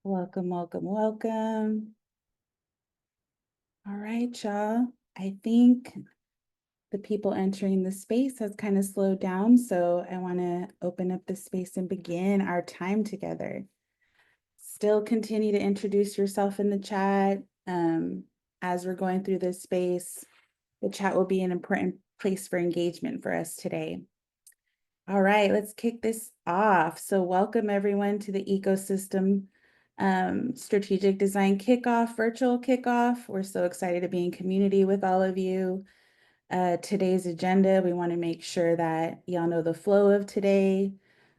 Welcome, welcome, welcome. All right, y'all. I think the people entering the space has kind of slowed down, so I want to open up the space and begin our time together. Still continue to introduce yourself in the chat. As we're going through this space, the chat will be an important place for engagement for us today. All right, let's kick this off. So welcome everyone to the Ecosystem Strategic Design Kickoff, virtual kickoff. We're so excited to be in community with all of you. Today's agenda, we want to make sure that y'all know the flow of today.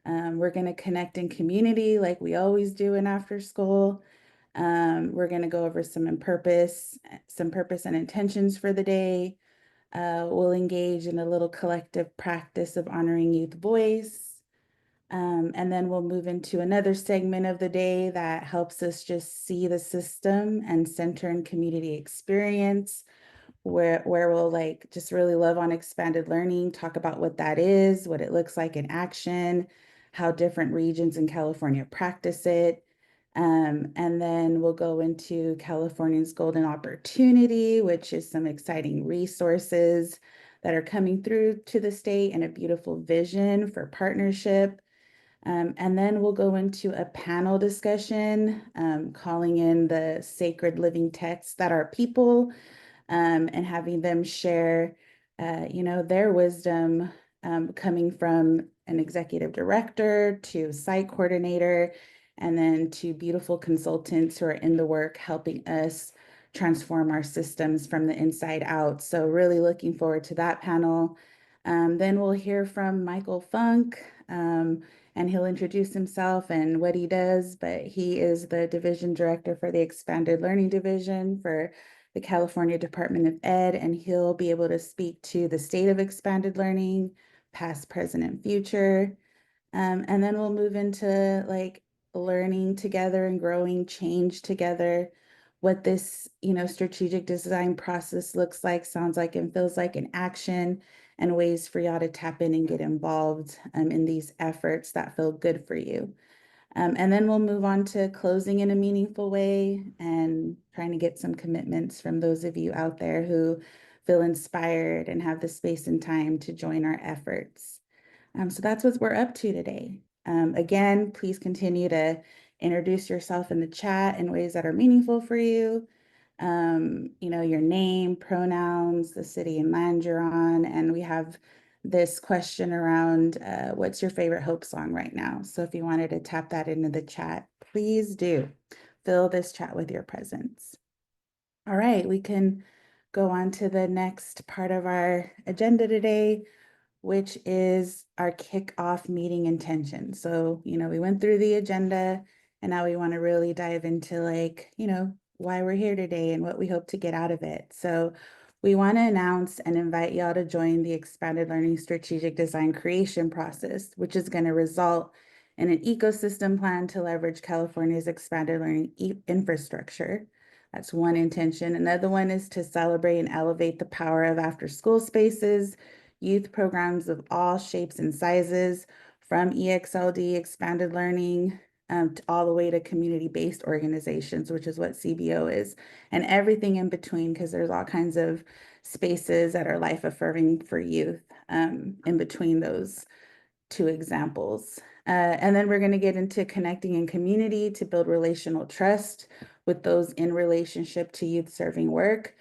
We're going to connect in community like we always do in after school. We're going to go over some purpose and intentions for the day. We'll engage in a little collective practice of honoring youth voice. And then we'll move into another segment of the day that helps us just see the system and center in community experience, where we'll like just really love on expanded learning, talk about what that is, what it looks like in action, how different regions in California practice it. And then we'll go into California's Golden Opportunity, which is some exciting resources that are coming through to the state and a beautiful vision for partnership. And then we'll go into a panel discussion, calling in the sacred living texts that are people, and having them share, their wisdom, coming from an executive director to site coordinator, and then to beautiful consultants who are in the work helping us transform our systems from the inside out. So really looking forward to that panel. Then we'll hear from Michael Funk, and he'll introduce himself and what he does, but he is the division director for the Expanded Learning Division for the California Department of Ed, and he'll be able to speak to the state of expanded learning, past, present, and future. And then we'll move into like learning together and growing change together, what this, strategic design process looks like, sounds like, and feels like in action, and ways for y'all to tap in and get involved in these efforts that feel good for you. And then we'll move on to closing in a meaningful way and trying to get some commitments from those of you out there who feel inspired and have the space and time to join our efforts. So that's what we're up to today. Again, please continue to introduce yourself in the chat in ways that are meaningful for you. Your name, pronouns, the city and land you're on. And we have this question around what's your favorite Hope song right now? So if you wanted to tap that into the chat, please do. Fill this chat with your presence. All right, we can go on to the next part of our agenda today, which is our kickoff meeting intention. So, we went through the agenda and now we want to really dive into why we're here today and what we hope to get out of it. So we want to announce and invite y'all to join the Expanded Learning Strategic Design creation process, which is going to result in an ecosystem plan to leverage California's expanded learning infrastructure. That's one intention. Another one is to celebrate and elevate the power of after-school spaces, youth programs of all shapes and sizes, from EXLD, expanded learning, all the way to community-based organizations, which is what CBO is, and everything in between, because there's all kinds of spaces that are life-affirming for youth in between those two examples. And then we're going to get into connecting in community to build relational trust with those in relationship to youth serving work.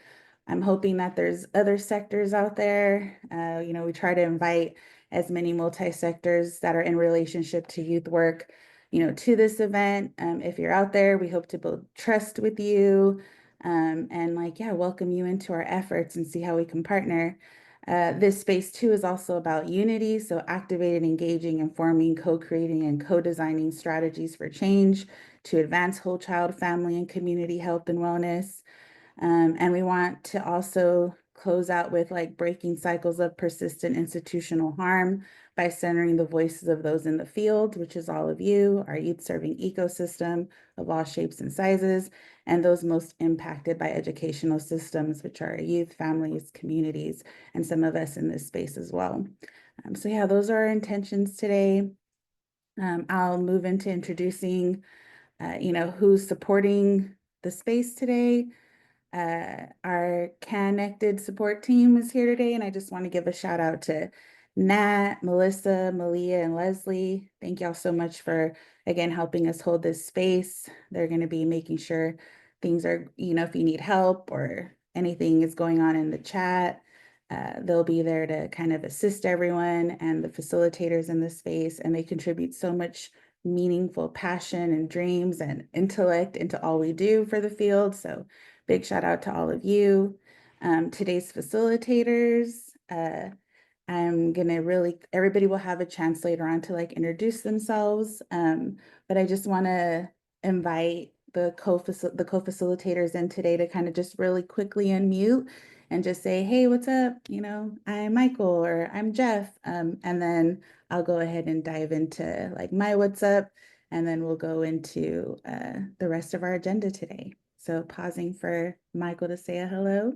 I'm hoping that there's other sectors out there. We try to invite as many multi-sectors that are in relationship to youth work, to this event. If you're out there, we hope to build trust with you, and welcome you into our efforts and see how we can partner. This space too is also about unity, so activated, engaging, informing, co-creating, and co-designing strategies for change to advance whole child, family, and community health and wellness. And we want to also close out with breaking cycles of persistent institutional harm by centering the voices of those in the field, which is all of you, our youth serving ecosystem of all shapes and sizes, and those most impacted by educational systems, which are youth, families, communities, and some of us in this space as well. So yeah, those are our intentions today. I'll move into introducing who's supporting the space today. Our connected support team is here today, and I just want to give a shout out to Nat, Melissa, Malia, and Leslie. Thank y'all so much for, again, helping us hold this space. They're going to be making sure things are, if you need help or anything is going on in the chat, they'll be there to kind of assist everyone and the facilitators in the space, and they contribute so much meaningful passion and dreams and intellect into all we do for the field. So big shout out to all of you. Today's facilitators, I'm gonna everybody will have a chance later on to like introduce themselves. But I just wanna invite the co-facilitators in today to kind of just really quickly unmute and just say, hey, what's up? I'm Michael or I'm Jeff. And then I'll go ahead and dive into like my what's up, and then we'll go into the rest of our agenda today. So pausing for Michael to say a hello.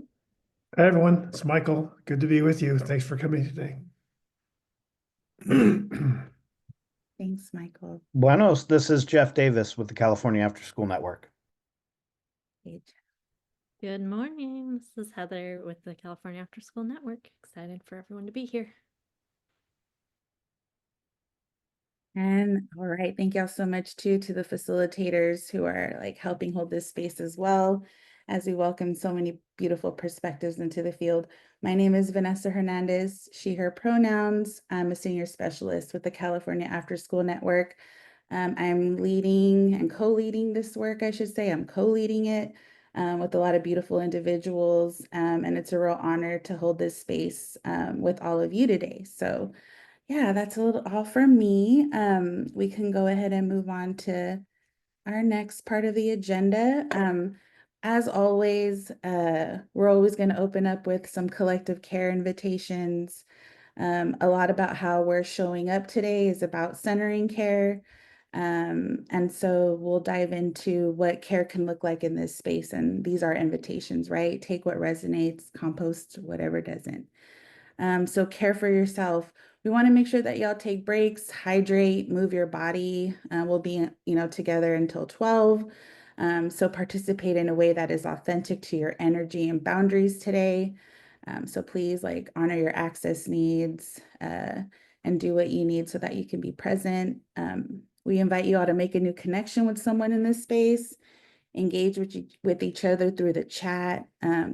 Hi, everyone. It's Michael. Good to be with you. Thanks for coming today. Thanks, Michael. Buenos, this is Jeff Davis with the California After School Network. Hey, Jeff. Good morning. This is Heather with the California After School Network. Excited for everyone to be here. And all right, thank y'all so much too to the facilitators who are like helping hold this space as well, as we welcome so many beautiful perspectives into the field. My name is Vanessa Hernandez, she, her pronouns. I'm a senior specialist with the California After School Network. I'm leading and co-leading this work, I should say. I'm co-leading it with a lot of beautiful individuals. And it's a real honor to hold this space with all of you today. So yeah, that's a little all from me. We can go ahead and move on to our next part of the agenda. As always, we're always going to open up with some collective care invitations. A lot about how we're showing up today is about centering care. And so we'll dive into what care can look like in this space. And these are invitations, right? Take what resonates, compost whatever doesn't. So care for yourself. We want to make sure that y'all take breaks, hydrate, move your body. We'll be, together until 12. So participate in a way that is authentic to your energy and boundaries today. So please like honor your access needs and do what you need so that you can be present. We invite you all to make a new connection with someone in this space. Engage with each other through the chat,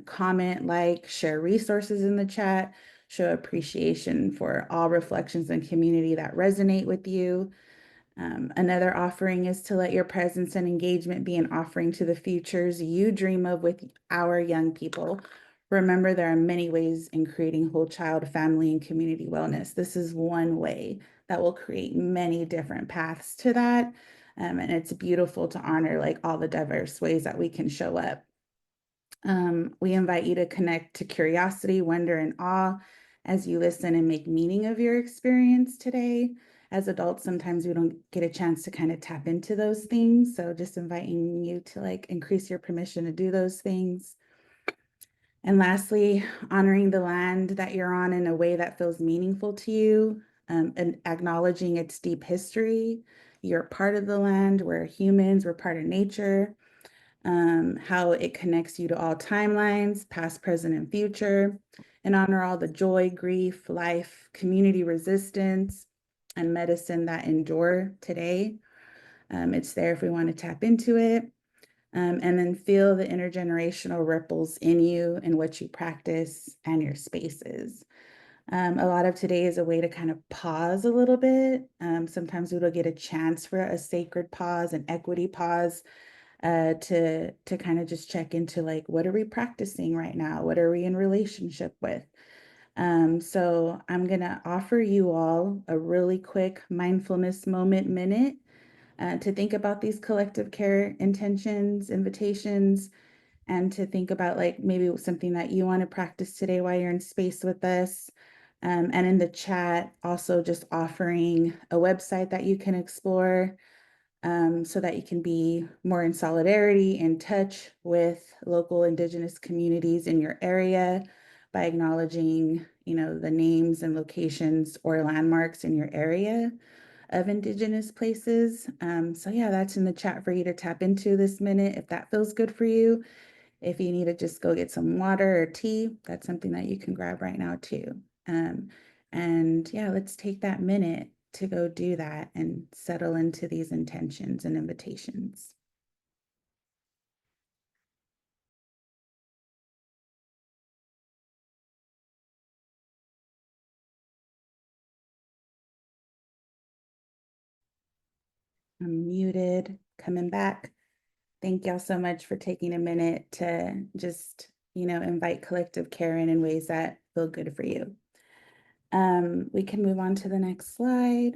comment, like, share resources in the chat, show appreciation for all reflections and community that resonate with you. Another offering is to let your presence and engagement be an offering to the futures you dream of with our young people. Remember, there are many ways in creating whole child, family, and community wellness. This is one way that will create many different paths to that. And it's beautiful to honor like all the diverse ways that we can show up. We invite you to connect to curiosity, wonder, and awe as you listen and make meaning of your experience today. As adults, sometimes we don't get a chance to kind of tap into those things. So just inviting you to like increase your permission to do those things. And lastly, honoring the land that you're on in a way that feels meaningful to you, and acknowledging its deep history. You're part of the land, we're humans, we're part of nature, how it connects you to all timelines, past, present, and future, and honor all the joy, grief, life, community resistance, and medicine that endure today. It's there if we want to tap into it. And then feel the intergenerational ripples in you and what you practice and your spaces. A lot of today is a way to kind of pause a little bit. Sometimes we will get a chance for a sacred pause, an equity pause, to kind of just check into like, what are we practicing right now? What are we in relationship with? So I'm gonna offer you all a really quick mindfulness minute to think about these collective care intentions, invitations, and to think about like maybe something that you want to practice today while you're in space with us. And in the chat, also just offering a website that you can explore so that you can be more in solidarity, in touch with local Indigenous communities in your area by acknowledging, the names and locations or landmarks in your area. of Indigenous places. So yeah, that's in the chat for you to tap into this minute if that feels good for you. If you need to just go get some water or tea, that's something that you can grab right now too. And yeah, let's take that minute to go do that and settle into these intentions and invitations. I'm muted, coming back. Thank y'all so much for taking a minute to just, invite collective care in ways that feel good for you. We can move on to the next slide.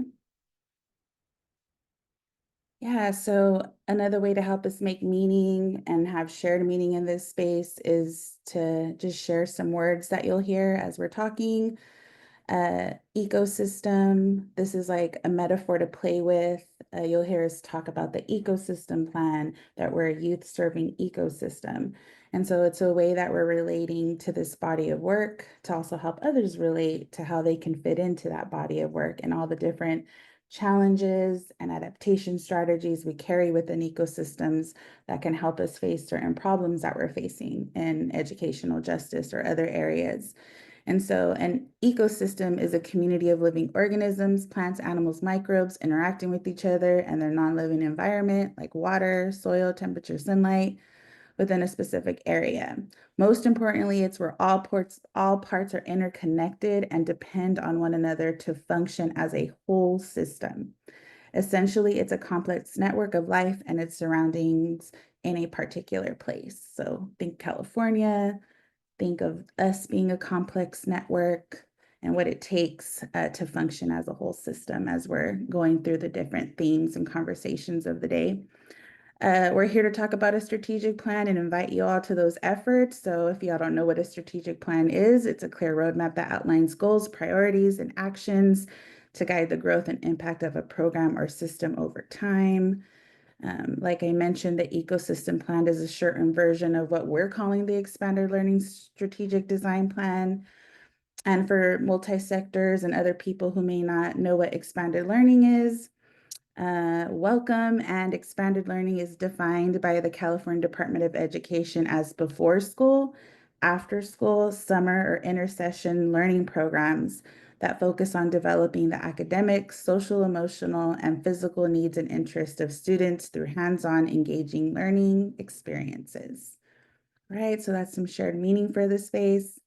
Yeah, so another way to help us make meaning and have shared meaning in this space is to just share some words that you'll hear as we're talking. Ecosystem, this is like a metaphor to play with. You'll hear us talk about the ecosystem plan, that we're a youth serving ecosystem. And so it's a way that we're relating to this body of work to also help others relate to how they can fit into that body of work and all the different challenges and adaptation strategies we carry within ecosystems that can help us face certain problems that we're facing in educational justice or other areas. And so an ecosystem is a community of living organisms, plants, animals, microbes interacting with each other and their non-living environment like water, soil, temperature, sunlight within a specific area. Most importantly, it's where all parts are interconnected and depend on one another to function as a whole system. Essentially, it's a complex network of life and its surroundings in a particular place. So think California, think of us being a complex network and what it takes to function as a whole system as we're going through the different themes and conversations of the day. We're here to talk about a strategic plan and invite you all to those efforts. So if y'all don't know what a strategic plan is, it's a clear roadmap that outlines goals, priorities, and actions to guide the growth and impact of a program or system over time. Like I mentioned, the ecosystem plan is a shortened version of what we're calling the expanded learning strategic design plan. And for multi-sectors and other people who may not know what expanded learning is, welcome and expanded learning is defined by the California Department of Education as before school, after school, summer, or intersession learning programs that focus on developing the academic, social, emotional, and physical needs and interests of students through hands-on engaging learning experiences. Right, so that's some shared meaning for the space.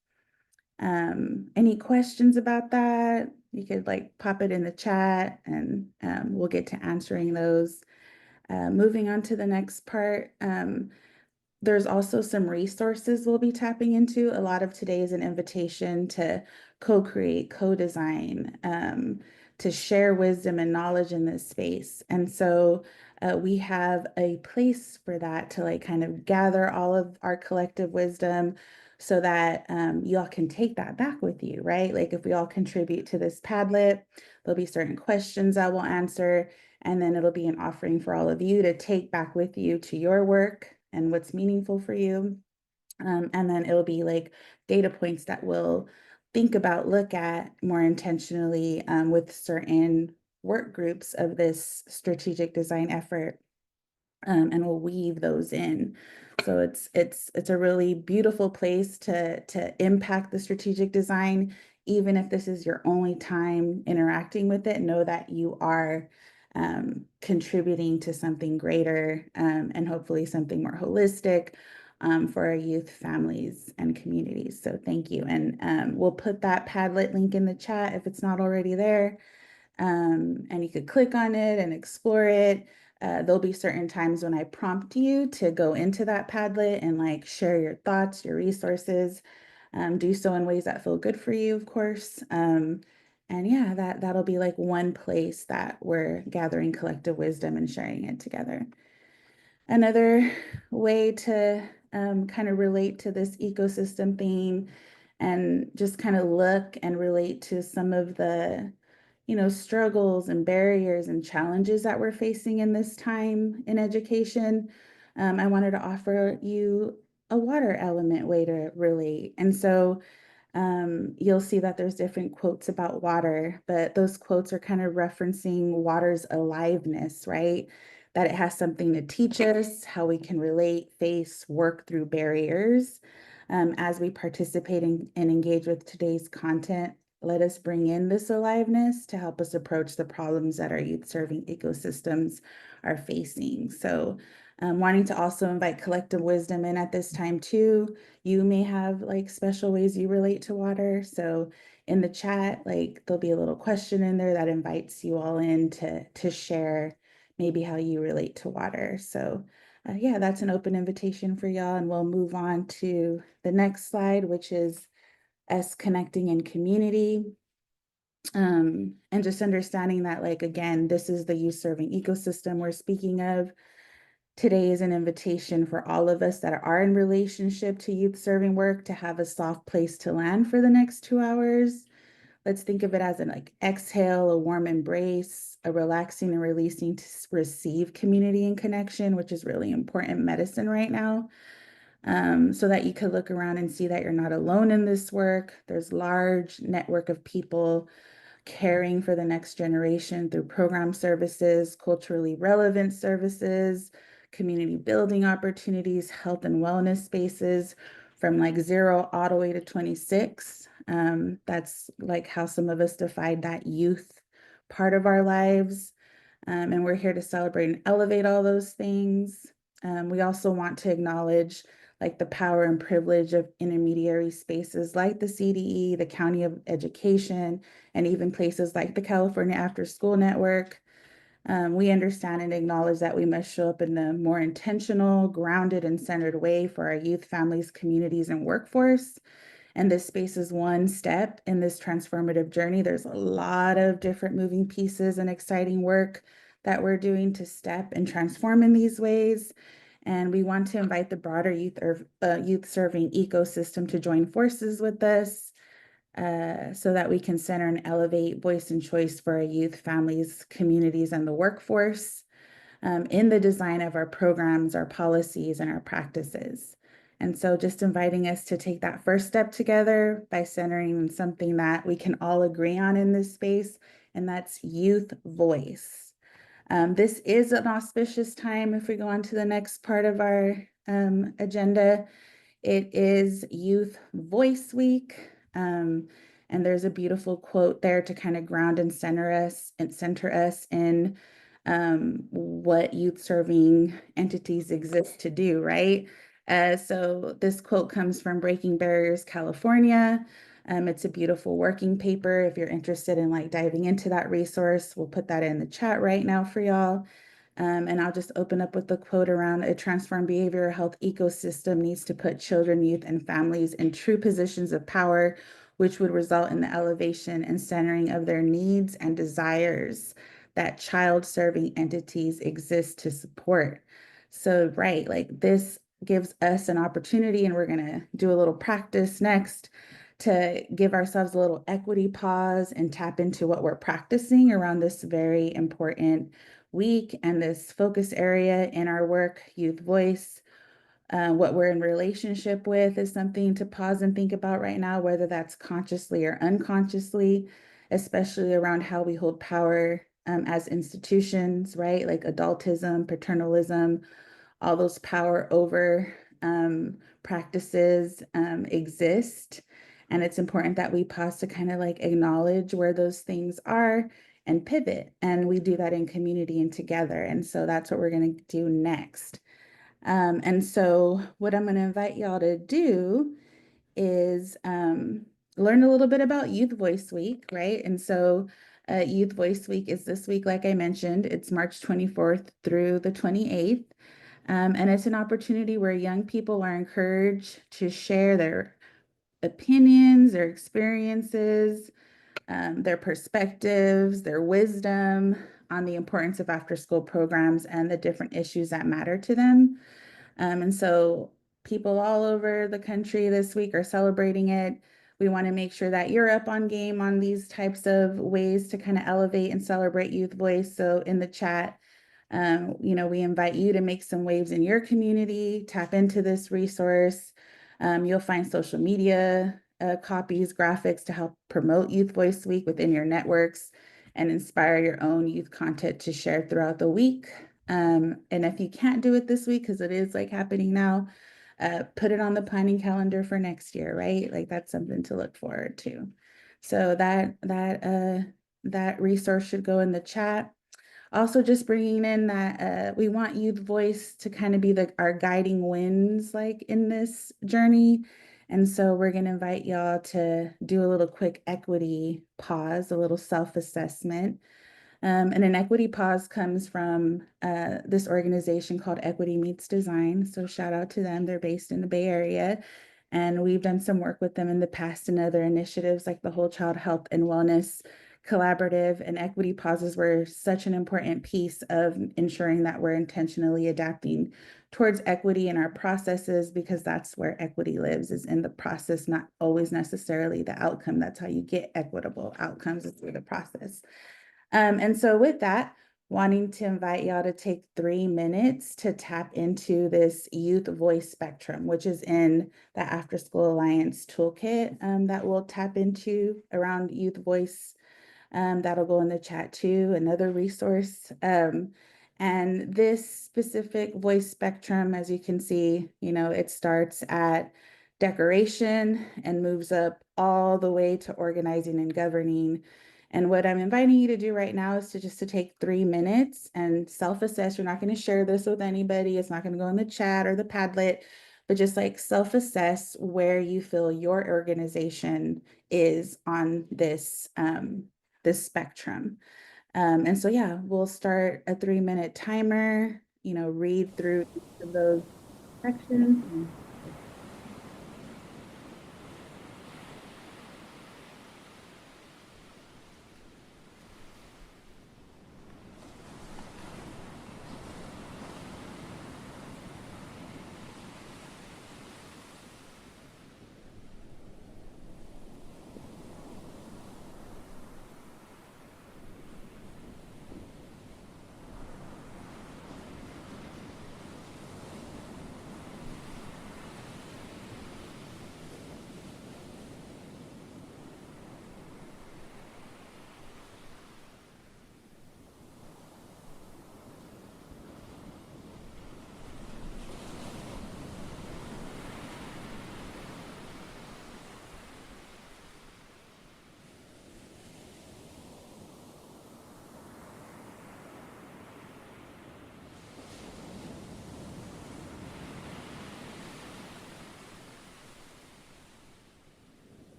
Any questions about that? You could pop it in the chat and we'll get to answering those. Moving on to the next part. There's also some resources we'll be tapping into. A lot of today is an invitation to co-create, co-design, to share wisdom and knowledge in this space. And so we have a place for that to kind of gather all of our collective wisdom so that y'all can take that back with you, right? Like if we all contribute to this Padlet, there'll be certain questions I will answer, and then it'll be an offering for all of you to take back with you to your work and what's meaningful for you. And then it'll be data points that we'll think about, look at more intentionally with certain work groups of this strategic design effort. And we'll weave those in. So it's a really beautiful place to impact the strategic design. Even if this is your only time interacting with it, know that you are contributing to something greater and hopefully something more holistic for our youth, families, and communities. So thank you. And we'll put that Padlet link in the chat if it's not already there. And you could click on it and explore it. There'll be certain times when I prompt you to go into that Padlet and share your thoughts, your resources. Do so in ways that feel good for you, of course. And yeah, that'll be one place that we're gathering collective wisdom and sharing it together. Another way to kind of relate to this ecosystem theme and just kind of look and relate to some of the struggles and barriers and challenges that we're facing in this time in education. I wanted to offer you a water element way to relate. And so you'll see that there's different quotes about water, but those quotes are kind of referencing water's aliveness, right? That it has something to teach us, how we can relate, face, work through barriers. As we participate in, and engage with today's content, let us bring in this aliveness to help us approach the problems that our youth serving ecosystems are facing. So wanting to also invite collective wisdom in at this time too. You may have like special ways you relate to water. So in the chat, like there'll be a little question in there that invites you all in to share maybe how you relate to water. So yeah, that's an open invitation for y'all. And we'll move on to the next slide, which is us connecting in community. And just understanding that, like, again, this is the youth serving ecosystem we're speaking of. Today is an invitation for all of us that are in relationship to youth serving work to have a soft place to land for the next 2 hours. Let's think of it as an like exhale, a warm embrace, a relaxing and releasing to receive community and connection, which is really important medicine right now. So that you could look around and see that you're not alone in this work. There's large network of people caring for the next generation through program services, culturally relevant services, community building opportunities, health and wellness spaces from like 0 all the way to 26. That's like how some of us define that youth part of our lives. And we're here to celebrate and elevate all those things. We also want to acknowledge like the power and privilege of intermediary spaces like the CDE, the County of Education, and even places like the California After School Network. We understand and acknowledge that we must show up in a more intentional, grounded, and centered way for our youth, families, communities, and workforce. And this space is one step in this transformative journey. There's a lot of different moving pieces and exciting work that we're doing to step and transform in these ways. And we want to invite the broader youth serving ecosystem to join forces with us so that we can center and elevate voice and choice for our youth, families, communities, and the workforce in the design of our programs, our policies, and our practices. And so just inviting us to take that first step together by centering something that we can all agree on in this space, and that's youth voice. This is an auspicious time if we go on to the next part of our agenda. It is Youth Voice Week. And there's a beautiful quote there to kind of ground and center us in what youth serving entities exist to do, right? So this quote comes from Breaking Barriers, California. It's a beautiful working paper. If you're interested in like diving into that resource, we'll put that in the chat right now for y'all. And I'll just open up with the quote around a transformed behavioral health ecosystem needs to put children, youth, and families in true positions of power, which would result in the elevation and centering of their needs and desires that child-serving entities exist to support. So, right, like this gives us an opportunity, and we're gonna do a little practice next to give ourselves a little equity pause and tap into what we're practicing around this very important week and this focus area in our work, youth voice. What we're in relationship with is something to pause and think about right now, whether that's consciously or unconsciously, especially around how we hold power as institutions, right? Like adultism, paternalism, all those power over practices exist. And it's important that we pause to kind of like acknowledge where those things are and pivot. And we do that in community and together. And so that's what we're going to do next. And so what I'm going to invite y'all to do is learn a little bit about Youth Voice Week, right? And so Youth Voice Week is this week, like I mentioned, it's March 24th through the 28th. And it's an opportunity where young people are encouraged to share their opinions, their experiences, their perspectives, their wisdom on the importance of after-school programs and the different issues that matter to them. And so people all over the country this week are celebrating it. We want to make sure that you're up on game on these types of ways to kind of elevate and celebrate youth voice. So in the chat, we invite you to make some waves in your community, tap into this resource. You'll find social media copies, graphics to help promote Youth Voice Week within your networks and inspire your own youth content to share throughout the week. And if you can't do it this week, because it is like happening now, put it on the planning calendar for next year, right? Like that's something to look forward to. So that resource should go in the chat. Also, just bringing in that we want youth voice to kind of be our guiding winds like in this journey. And so we're going to invite y'all to do a little quick equity pause, a little self-assessment. And an equity pause comes from this organization called Equity Meets Design. So shout out to them. They're based in the Bay Area. And we've done some work with them in the past and other initiatives like the Whole Child Health and Wellness Collaborative, and equity pauses were such an important piece of ensuring that we're intentionally adapting towards equity in our processes, because that's where equity lives, is in the process, not always necessarily the outcome. That's how you get equitable outcomes, is through the process. And so with that, wanting to invite y'all to take 3 minutes to tap into this youth voice spectrum, which is in the After School Alliance toolkit that we'll tap into around youth voice. That'll go in the chat too, another resource. And this specific voice spectrum, as you can see, it starts at decoration and moves up all the way to organizing and governing. And what I'm inviting you to do right now is to take 3 minutes and self-assess. You're not going to share this with anybody. It's not going to go in the chat or the Padlet, but just like self-assess where you feel your organization is on this spectrum. And so, yeah, we'll start a 3-minute timer, read through each of those sections.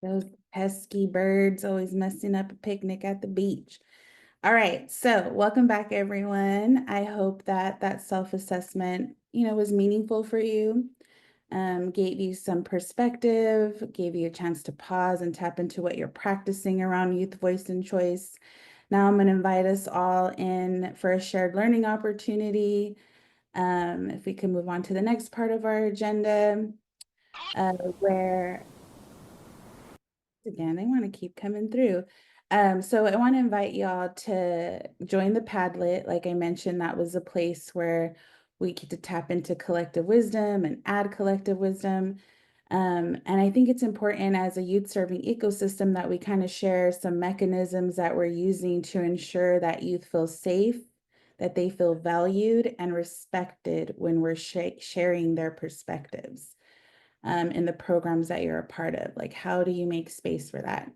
Those Pesky birds always messing up a picnic at the beach. All right, so welcome back, everyone. I hope that that self-assessment, was meaningful for you, gave you some perspective, gave you a chance to pause and tap into what you're practicing around youth voice and choice. Now I'm going to invite us all in for a shared learning opportunity. If we can move on to the next part of our agenda, where again, they want to keep coming through. So I want to invite y'all to join the Padlet. Like I mentioned, that was a place where we get to tap into collective wisdom and add collective wisdom. And I think it's important as a youth serving ecosystem that we kind of share some mechanisms that we're using to ensure that youth feel safe, that they feel valued and respected when we're sharing their perspectives in the programs that you're a part of. Like, how do you make space for that?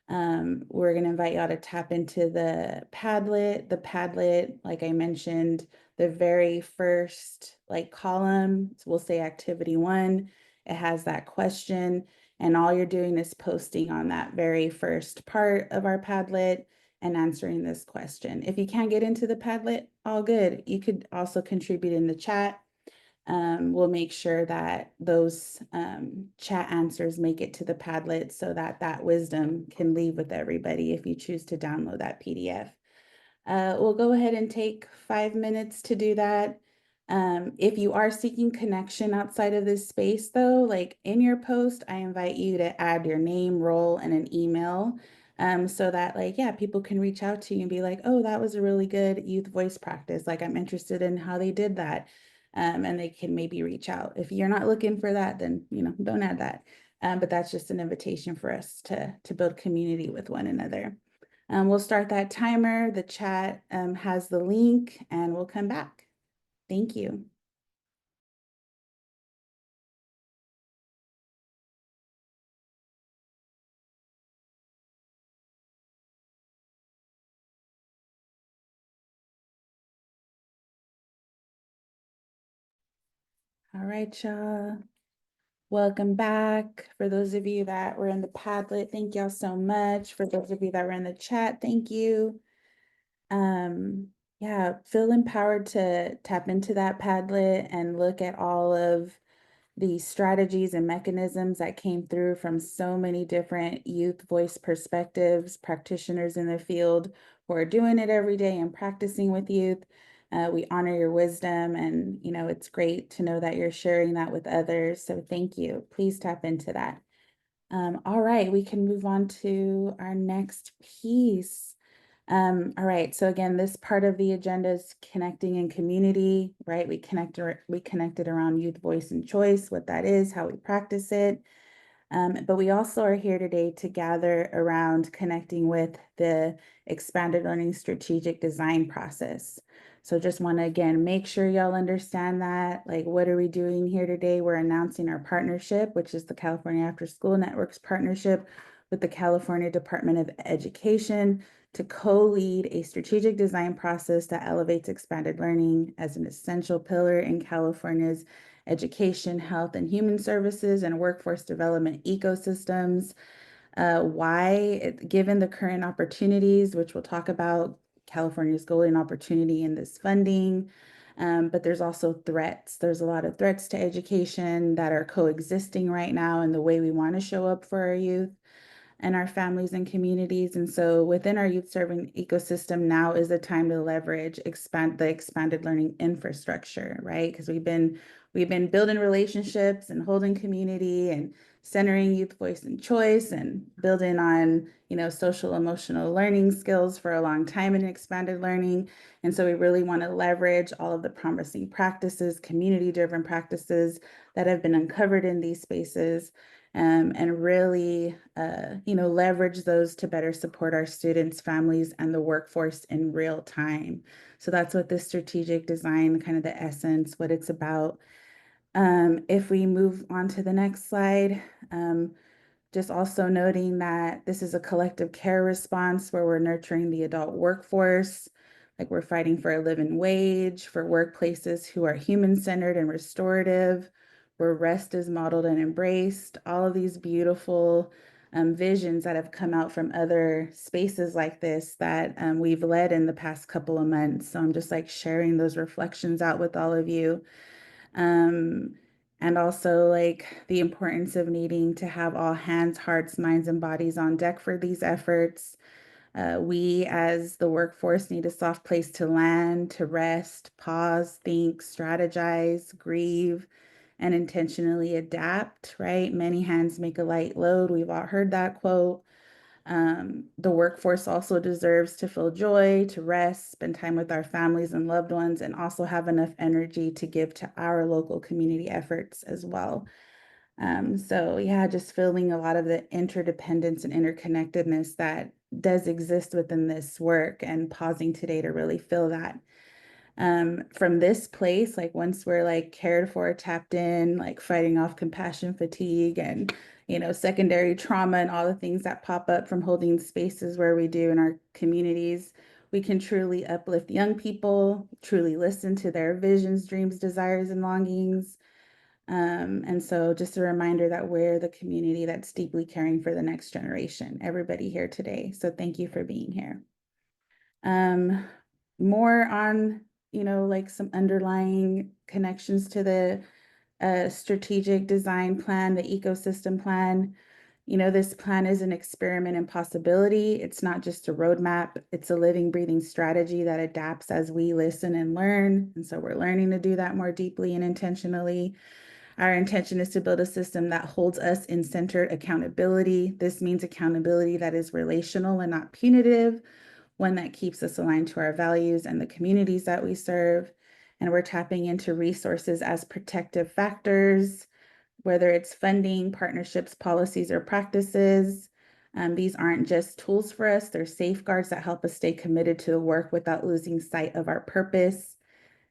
We're going to invite y'all to tap into the Padlet. The Padlet, like I mentioned, the very first column, so we'll say activity 1, it has that question, and all you're doing is posting on that very first part of our Padlet and answering this question. If you can't get into the Padlet, all good. You could also contribute in the chat. We'll make sure that those chat answers make it to the Padlet so that that wisdom can leave with everybody if you choose to download that PDF. We'll go ahead and take 5 minutes to do that. If you are seeking connection outside of this space, though, like in your post, I invite you to add your name, role, and an email so that people can reach out to you and be like, oh, that was a really good youth voice practice. Like, I'm interested in how they did that. And they can maybe reach out. If you're not looking for that, then, don't add that. But that's just an invitation for us to build community with one another. We'll start that timer. The chat has the link and we'll come back. Thank you. All right, y'all. Welcome back. For those of you that were in the Padlet, thank y'all so much. For those of you that were in the chat, thank you. Yeah, feel empowered to tap into that Padlet and look at all of the strategies and mechanisms that came through from so many different youth voice perspectives, practitioners in the field who are doing it every day and practicing with youth. We honor your wisdom, and it's great to know that you're sharing that with others. So thank you. Please tap into that. All right, we can move on to our next piece. All right, so again, this part of the agenda is connecting in community, right? We connected around youth voice and choice, what that is, how we practice it. But we also are here today to gather around connecting with the expanded learning strategic design process. So just want to, again, make sure y'all understand that, like, what are we doing here today? We're announcing our partnership, which is the California After School Network's partnership with the California Department of Education to co-lead a strategic design process that elevates expanded learning as an essential pillar in California's education, health, and human services and workforce development ecosystems. Given the current opportunities, which we'll talk about, California's golden opportunity in this funding, but there's also threats. There's a lot of threats to education that are coexisting right now in the way we want to show up for our youth and our families and communities. And so within our youth serving ecosystem, now is the time to leverage the expanded learning infrastructure, right? Because we've been building relationships and holding community and centering youth voice and choice and building on, social emotional learning skills for a long time in expanded learning. And so we really want to leverage all of the promising practices, community-driven practices that have been uncovered in these spaces, and really, leverage those to better support our students, families, and the workforce in real time. So that's what this strategic design, kind of the essence, what it's about. If we move on to the next slide, just also noting that this is a collective care response where we're nurturing the adult workforce, like we're fighting for a living wage, for workplaces who are human-centered and restorative, where rest is modeled and embraced, all of these beautiful visions that have come out from other spaces like this that we've led in the past couple of months. So I'm just like sharing those reflections out with all of you. And also like the importance of needing to have all hands, hearts, minds, and bodies on deck for these efforts. We as the workforce need a soft place to land, to rest, pause, think, strategize, grieve, and intentionally adapt, right? Many hands make a light load. We've all heard that quote. The workforce also deserves to feel joy, to rest, spend time with our families and loved ones, and also have enough energy to give to our local community efforts as well. So yeah, just feeling a lot of the interdependence and interconnectedness that does exist within this work, and pausing today to really feel that. From this place, like once we're like cared for, tapped in, like fighting off compassion fatigue and, secondary trauma and all the things that pop up from holding spaces where we do in our communities, we can truly uplift young people, truly listen to their visions, dreams, desires, and longings. And so just a reminder that we're the community that's deeply caring for the next generation, everybody here today. So thank you for being here. More on, like some underlying connections to the strategic design plan, the ecosystem plan. This plan is an experiment in possibility. It's not just a roadmap. It's a living, breathing strategy that adapts as we listen and learn. And so we're learning to do that more deeply and intentionally. Our intention is to build a system that holds us in centered accountability. This means accountability that is relational and not punitive, one that keeps us aligned to our values and the communities that we serve. And we're tapping into resources as protective factors, whether it's funding, partnerships, policies, or practices. These aren't just tools for us, they're safeguards that help us stay committed to the work without losing sight of our purpose.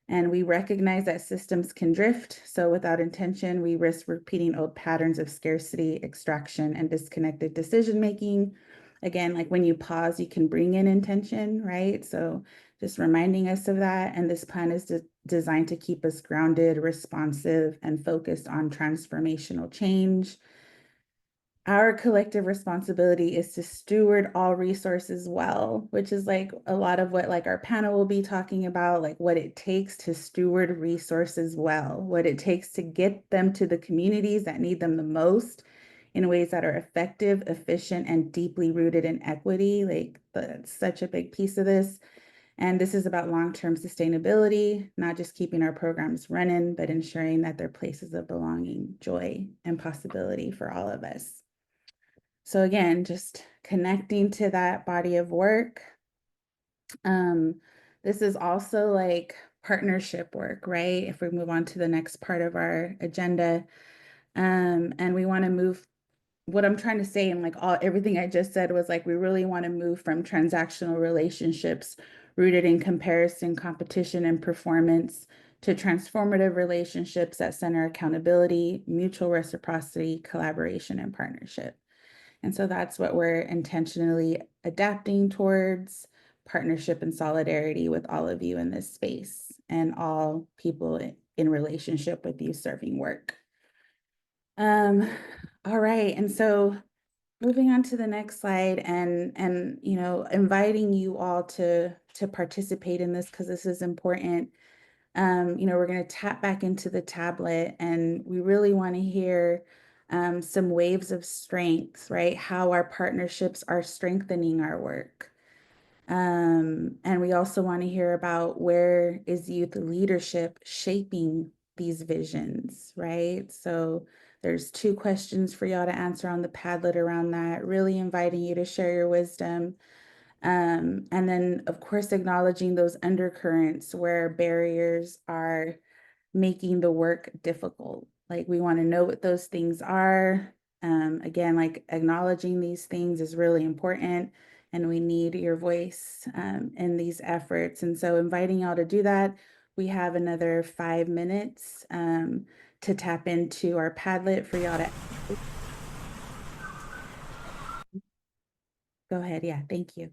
And we recognize that systems can drift. So without intention, we risk repeating old patterns of scarcity, extraction, and disconnected decision-making. Again, like when you pause, you can bring in intention, right? So just reminding us of that. And this plan is designed to keep us grounded, responsive, and focused on transformational change. Our collective responsibility is to steward all resources well, which is like a lot of what like our panel will be talking about, like what it takes to steward resources well, what it takes to get them to the communities that need them the most in ways that are effective, efficient, and deeply rooted in equity. Like that's such a big piece of this. And this is about long-term sustainability, not just keeping our programs running, but ensuring that they're places of belonging, joy, and possibility for all of us. So again, just connecting to that body of work. This is also like partnership work, right? If we move on to the next part of our agenda, and we want to move, what I'm trying to say and like everything I just said was like, we really want to move from transactional relationships rooted in comparison, competition, and performance to transformative relationships that center accountability, mutual reciprocity, collaboration, and partnership. And so that's what we're intentionally adapting towards: partnership and solidarity with all of you in this space and all people in relationship with you serving work. All right. And so moving on to the next slide and inviting you all to participate in this because this is important. We're going to tap back into the tablet and we really want to hear some waves of strength, right? How our partnerships are strengthening our work. And we also want to hear about where is youth leadership shaping these visions, right? So there's 2 questions for y'all to answer on the Padlet around that, really inviting you to share your wisdom. And then, of course, acknowledging those undercurrents where barriers are making the work difficult. Like we want to know what those things are. Again, like acknowledging these things is really important and we need your voice in these efforts. And so inviting y'all to do that, we have another 5 minutes to tap into our Padlet for y'all to go ahead. Yeah, thank you.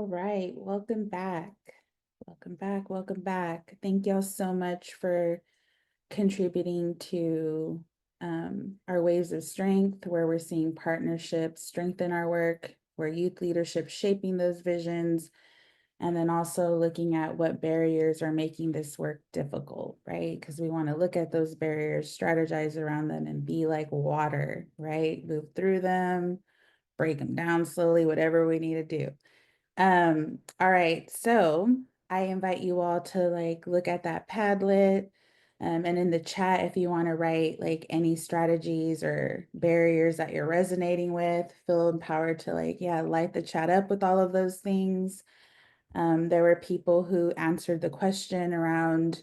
All right, welcome back. Welcome back, welcome back. Thank y'all so much for contributing to our waves of strength, where we're seeing partnerships strengthen our work, where youth leadership shaping those visions, and then also looking at what barriers are making this work difficult, right? Because we want to look at those barriers, strategize around them, and be like water, right? Move through them, break them down slowly, whatever we need to do. All right, so I invite you all to like look at that Padlet, and in the chat, if you want to write like any strategies or barriers that you're resonating with, feel empowered to like, yeah, light the chat up with all of those things. There were people who answered the question around,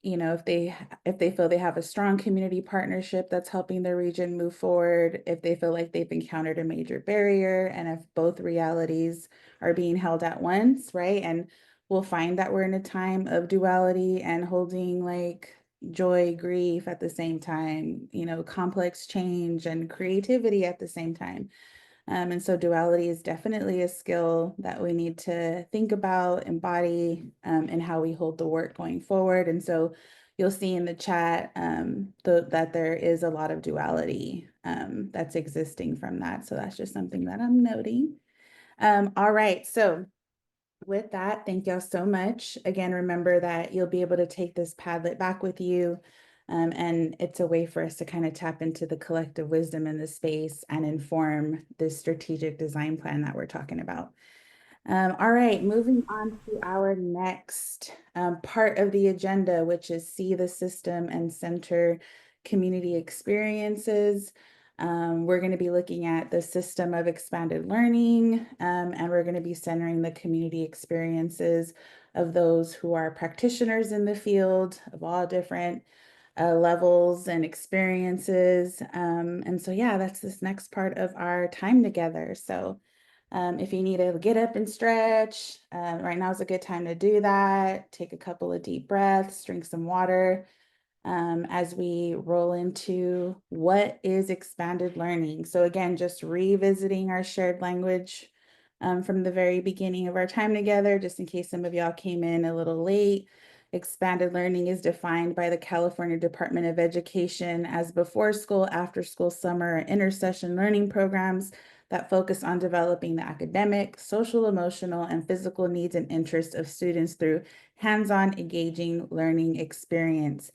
you know, if they feel they have a strong community partnership that's helping their region move forward, if they feel like they've encountered a major barrier, and if both realities are being held at once, right? And we'll find that we're in a time of duality and holding like joy, grief at the same time, you know, complex change and creativity at the same time. And so duality is definitely a skill that we need to think about, embody, and how we hold the work going forward. And so you'll see in the chat that there is a lot of duality that's existing from that. So that's just something that I'm noting. All right, so with that, thank y'all so much. Again, remember that you'll be able to take this Padlet back with you. And it's a way for us to kind of tap into the collective wisdom in the space and inform this strategic design plan that we're talking about. All right, moving on to our next part of the agenda, which is see the system and center community experiences. We're going to be looking at the system of expanded learning, and we're going to be centering the community experiences of those who are practitioners in the field of all different levels and experiences. And so, yeah, that's this next part of our time together. So if you need to get up and stretch, right now is a good time to do that. Take a couple of deep breaths, drink some water as we roll into what is expanded learning. So again, just revisiting our shared language from the very beginning of our time together, just in case some of y'all came in a little late. Expanded learning is defined by the California Department of Education as before school, after school, summer, and intersession learning programs that focus on developing the academic, social, emotional, and physical needs and interests of students through hands-on engaging learning experience.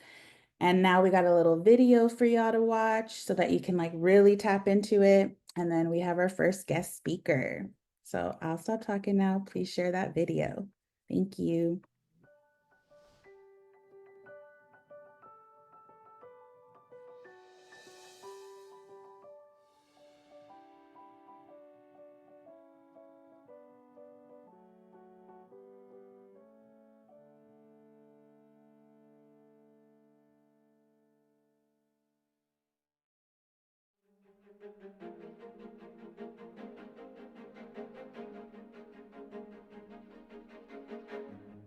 And now we got a little video for y'all to watch so that you can like really tap into it. And then we have our first guest speaker. So I'll stop talking now. Please share that video. Thank you.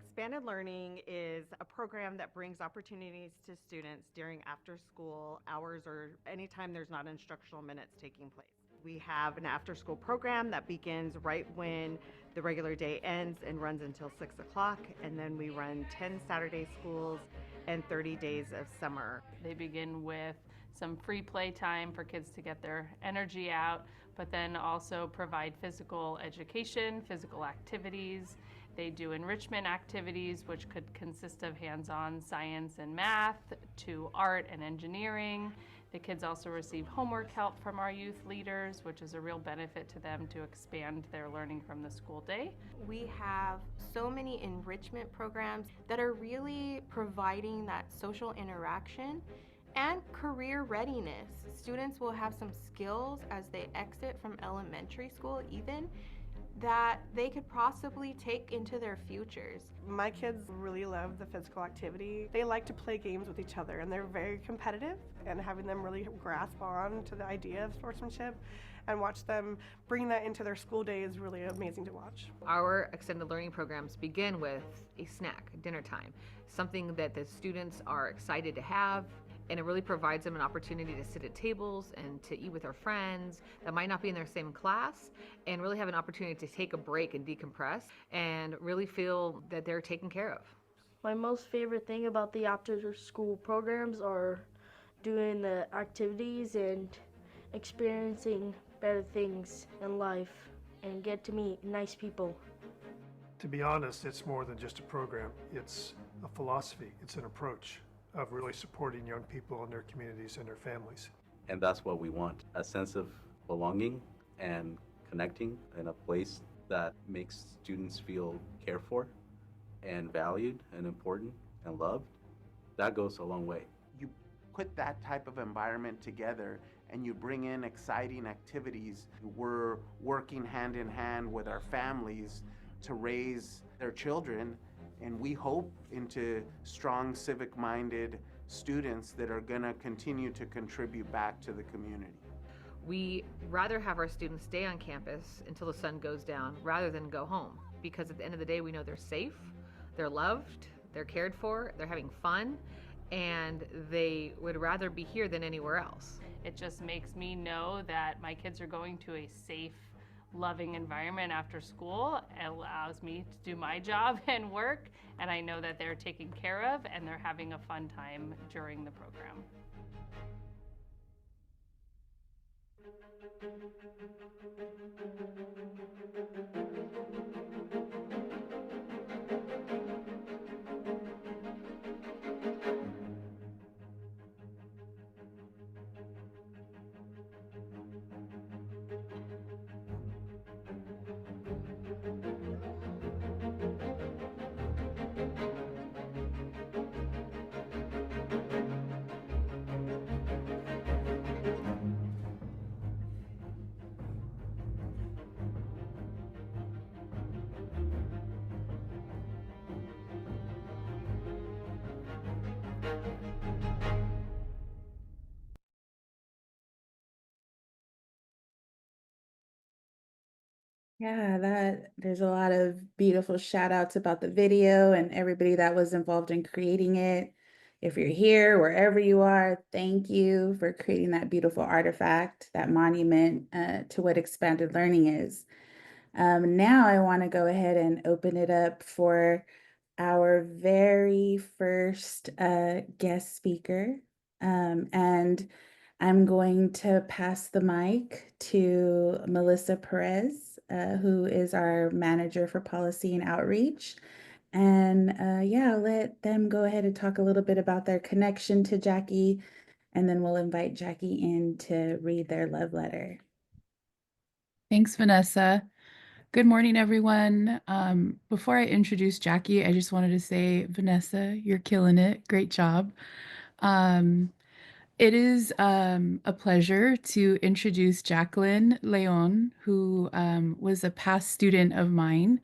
Expanded Learning is a program that brings opportunities to students during after-school hours or anytime there's not instructional minutes taking place. We have an after-school program that begins right when the regular day ends and runs until 6 o'clock, and then we run 10 Saturday schools and 30 days of summer. They begin with some free play time for kids to get their energy out, but then also provide physical education, physical activities. They do enrichment activities, which could consist of hands-on science and math to art and engineering. The kids also receive homework help from our youth leaders, which is a real benefit to them to expand their learning from the school day. We have so many enrichment programs that are really providing that social interaction and career readiness. Students will have some skills as they exit from elementary school even that they could possibly take into their futures. My kids really love the physical activity. They like to play games with each other and they're very competitive, and having them really grasp on to the idea of sportsmanship and watch them bring that into their school day is really amazing to watch. Our extended learning programs begin with a snack, dinner time, something that the students are excited to have And it really provides them an opportunity to sit at tables and to eat with their friends that might not be in their same class, and really have an opportunity to take a break and decompress and really feel that they're taken care of. My most favorite thing about the after school programs are doing the activities and experiencing better things in life and get to meet nice people. To be honest, it's more than just a program. It's a philosophy. It's an approach of really supporting young people in their communities and their families. And that's what we want, a sense of belonging and connecting in a place that makes students feel cared for and valued and important and loved. That goes a long way. You put that type of environment together and you bring in exciting activities. We're working hand in hand with our families to raise their children, and we hope into strong civic-minded students that are going to continue to contribute back to the community. We rather have our students stay on campus until the sun goes down rather than go home, because at the end of the day we know they're safe, they're loved, they're cared for, they're having fun, and they would rather be here than anywhere else. It just makes me know that my kids are going to a safe, loving environment after school. It allows me to do my job and work, and I know that they're taken care of and they're having a fun time during the program. Yeah, there's a lot of beautiful shout outs about the video and everybody that was involved in creating it. If you're here, wherever you are, thank you for creating that beautiful artifact, that monument to what expanded learning is. Now I want to go ahead and open it up for our very first guest speaker. And I'm going to pass the mic to Melissa Perez, who is our manager for policy and outreach. And yeah, I'll let them go ahead and talk a little bit about their connection to Jackie, and then we'll invite Jackie in to read their love letter. Thanks, Vanessa. Good morning, everyone. Before I introduce Jackie, I just wanted to say, Vanessa, you're killing it. Great job. It is a pleasure to introduce Jacqueline Leon, who was a past student of mine.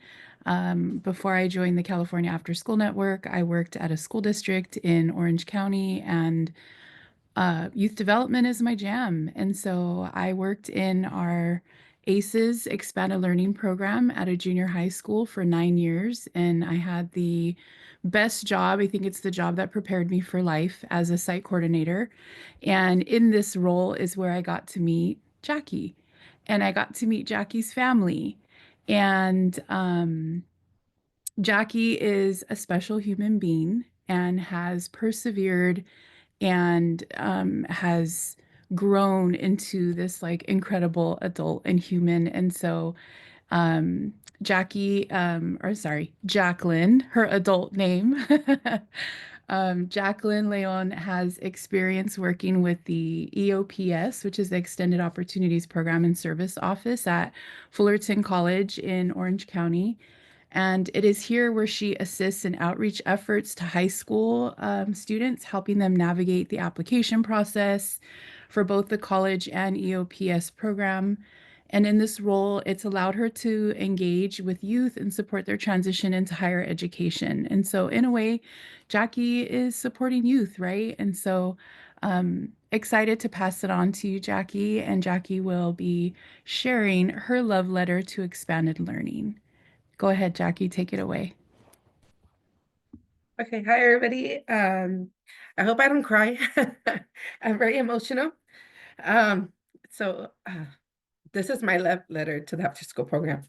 Before I joined the California After School Network, I worked at a school district in Orange County, and youth development is my jam. And so I worked in our ACES Expanded Learning Program at a junior high school for 9 years. And I had the best job. I think it's the job that prepared me for life as a site coordinator. And in this role is where I got to meet Jackie. And I got to meet Jackie's family. And Jackie is a special human being and has persevered and has grown into this like incredible adult and human. And so Jacqueline, her adult name, Jacqueline Leon has experience working with the EOPS, which is the Extended Opportunities Program and Service Office at Fullerton College in Orange County. And it is here where she assists in outreach efforts to high school students, helping them navigate the application process for both the college and EOPS program. And in this role, it's allowed her to engage with youth and support their transition into higher education. And so in a way, Jackie is supporting youth, right? And so excited to pass it on to you, Jackie. And Jackie will be sharing her love letter to expanded learning. Go ahead, Jackie, take it away. Okay, hi everybody. I hope I don't cry. I'm very emotional. Um, so this is my love letter to the after school program.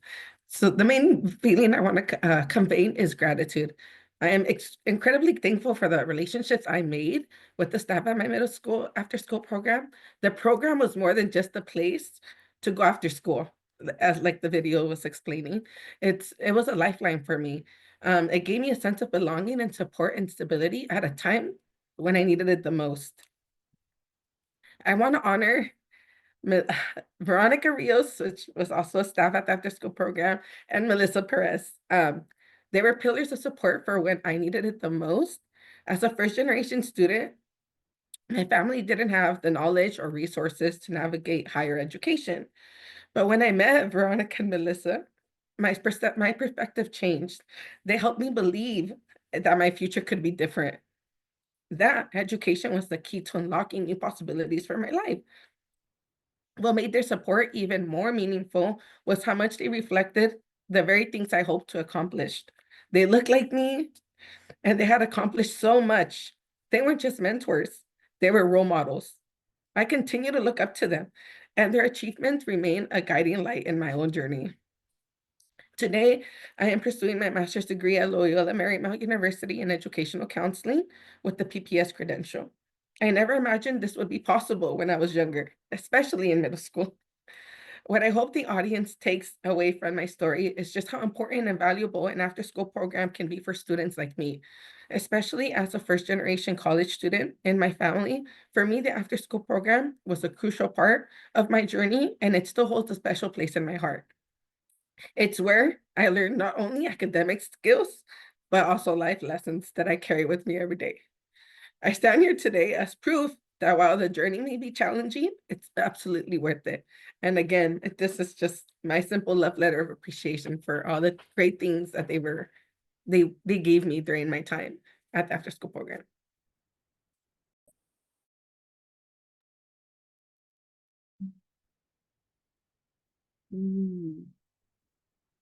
So the main feeling I want to convey is gratitude. I am incredibly thankful for the relationships I made with the staff at my middle school after school program. The program was more than just a place to go after school, as like the video was explaining. It was a lifeline for me. It gave me a sense of belonging and support and stability at a time when I needed it the most. I want to honor Mi- Veronica Rios, which was also a staff at the after school program, and Melissa Perez. They were pillars of support for when I needed it the most. As a first generation student, my family didn't have the knowledge or resources to navigate higher education. But when I met Veronica and Melissa, my perspective changed. They helped me believe that my future could be different. That education was the key to unlocking new possibilities for my life. What made their support even more meaningful was how much they reflected the very things I hoped to accomplish. They looked like me and they had accomplished so much. They weren't just mentors, they were role models. I continue to look up to them, and their achievements remain a guiding light in my own journey. Today, I am pursuing my master's degree at Loyola Marymount University in educational counseling with the PPS credential. I never imagined this would be possible when I was younger, especially in middle school. What I hope the audience takes away from my story is just how important and valuable an after school program can be for students like me, especially as a first generation college student in my family. For me, the after school program was a crucial part of my journey, and it still holds a special place in my heart. It's where I learned not only academic skills, but also life lessons that I carry with me every day. I stand here today as proof that while the journey may be challenging, it's absolutely worth it. And again, this is just my simple love letter of appreciation for all the great things that they gave me during my time at the after school program.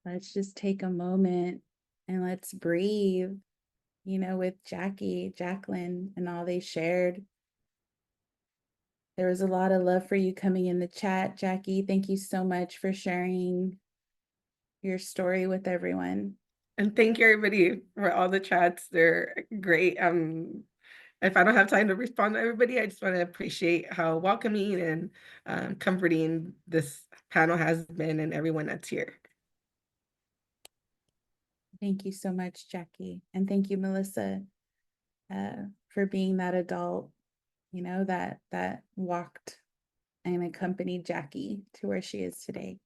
Let's just take a moment and let's breathe, with Jacqueline, and all they shared. There was a lot of love for you coming in the chat, Jackie. Thank you so much for sharing your story with everyone. And thank you everybody for all the chats. They're great. If I don't have time to respond to everybody, I just want to appreciate how welcoming and comforting this panel has been and everyone that's here. Thank you so much, Jackie. And thank you, Melissa, for being that adult, that walked and accompanied Jackie to where she is today.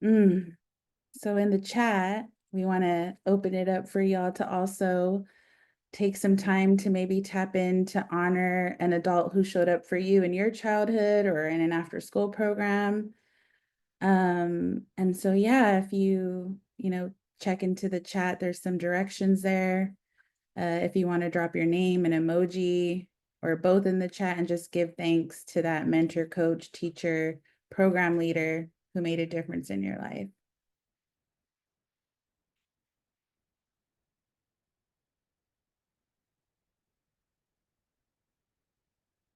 So in the chat, we want to open it up for y'all to also take some time to maybe tap in to honor an adult who showed up for you in your childhood or in an after school program. And so, yeah, if you check into the chat, there's some directions there. If you want to drop your name and emoji or both in the chat and just give thanks to that mentor, coach, teacher, program leader who made a difference in your life.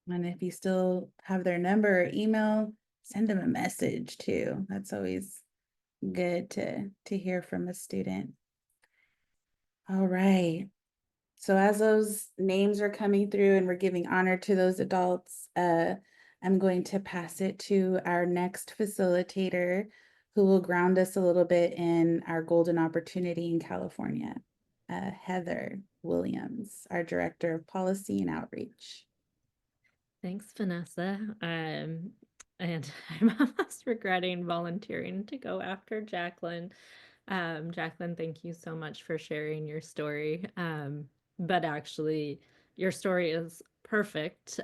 And if you still have their number or email, send them a message too. That's always good to hear from a student. All right. So as those names are coming through and we're giving honor to those adults, I'm going to pass it to our next facilitator who will ground us a little bit in our golden opportunity in California, Heather Williams, our Director of Policy and Outreach. Thanks, Vanessa. And I'm almost regretting volunteering to go after Jacqueline. Jacqueline, thank you so much for sharing your story. But actually, your story is perfect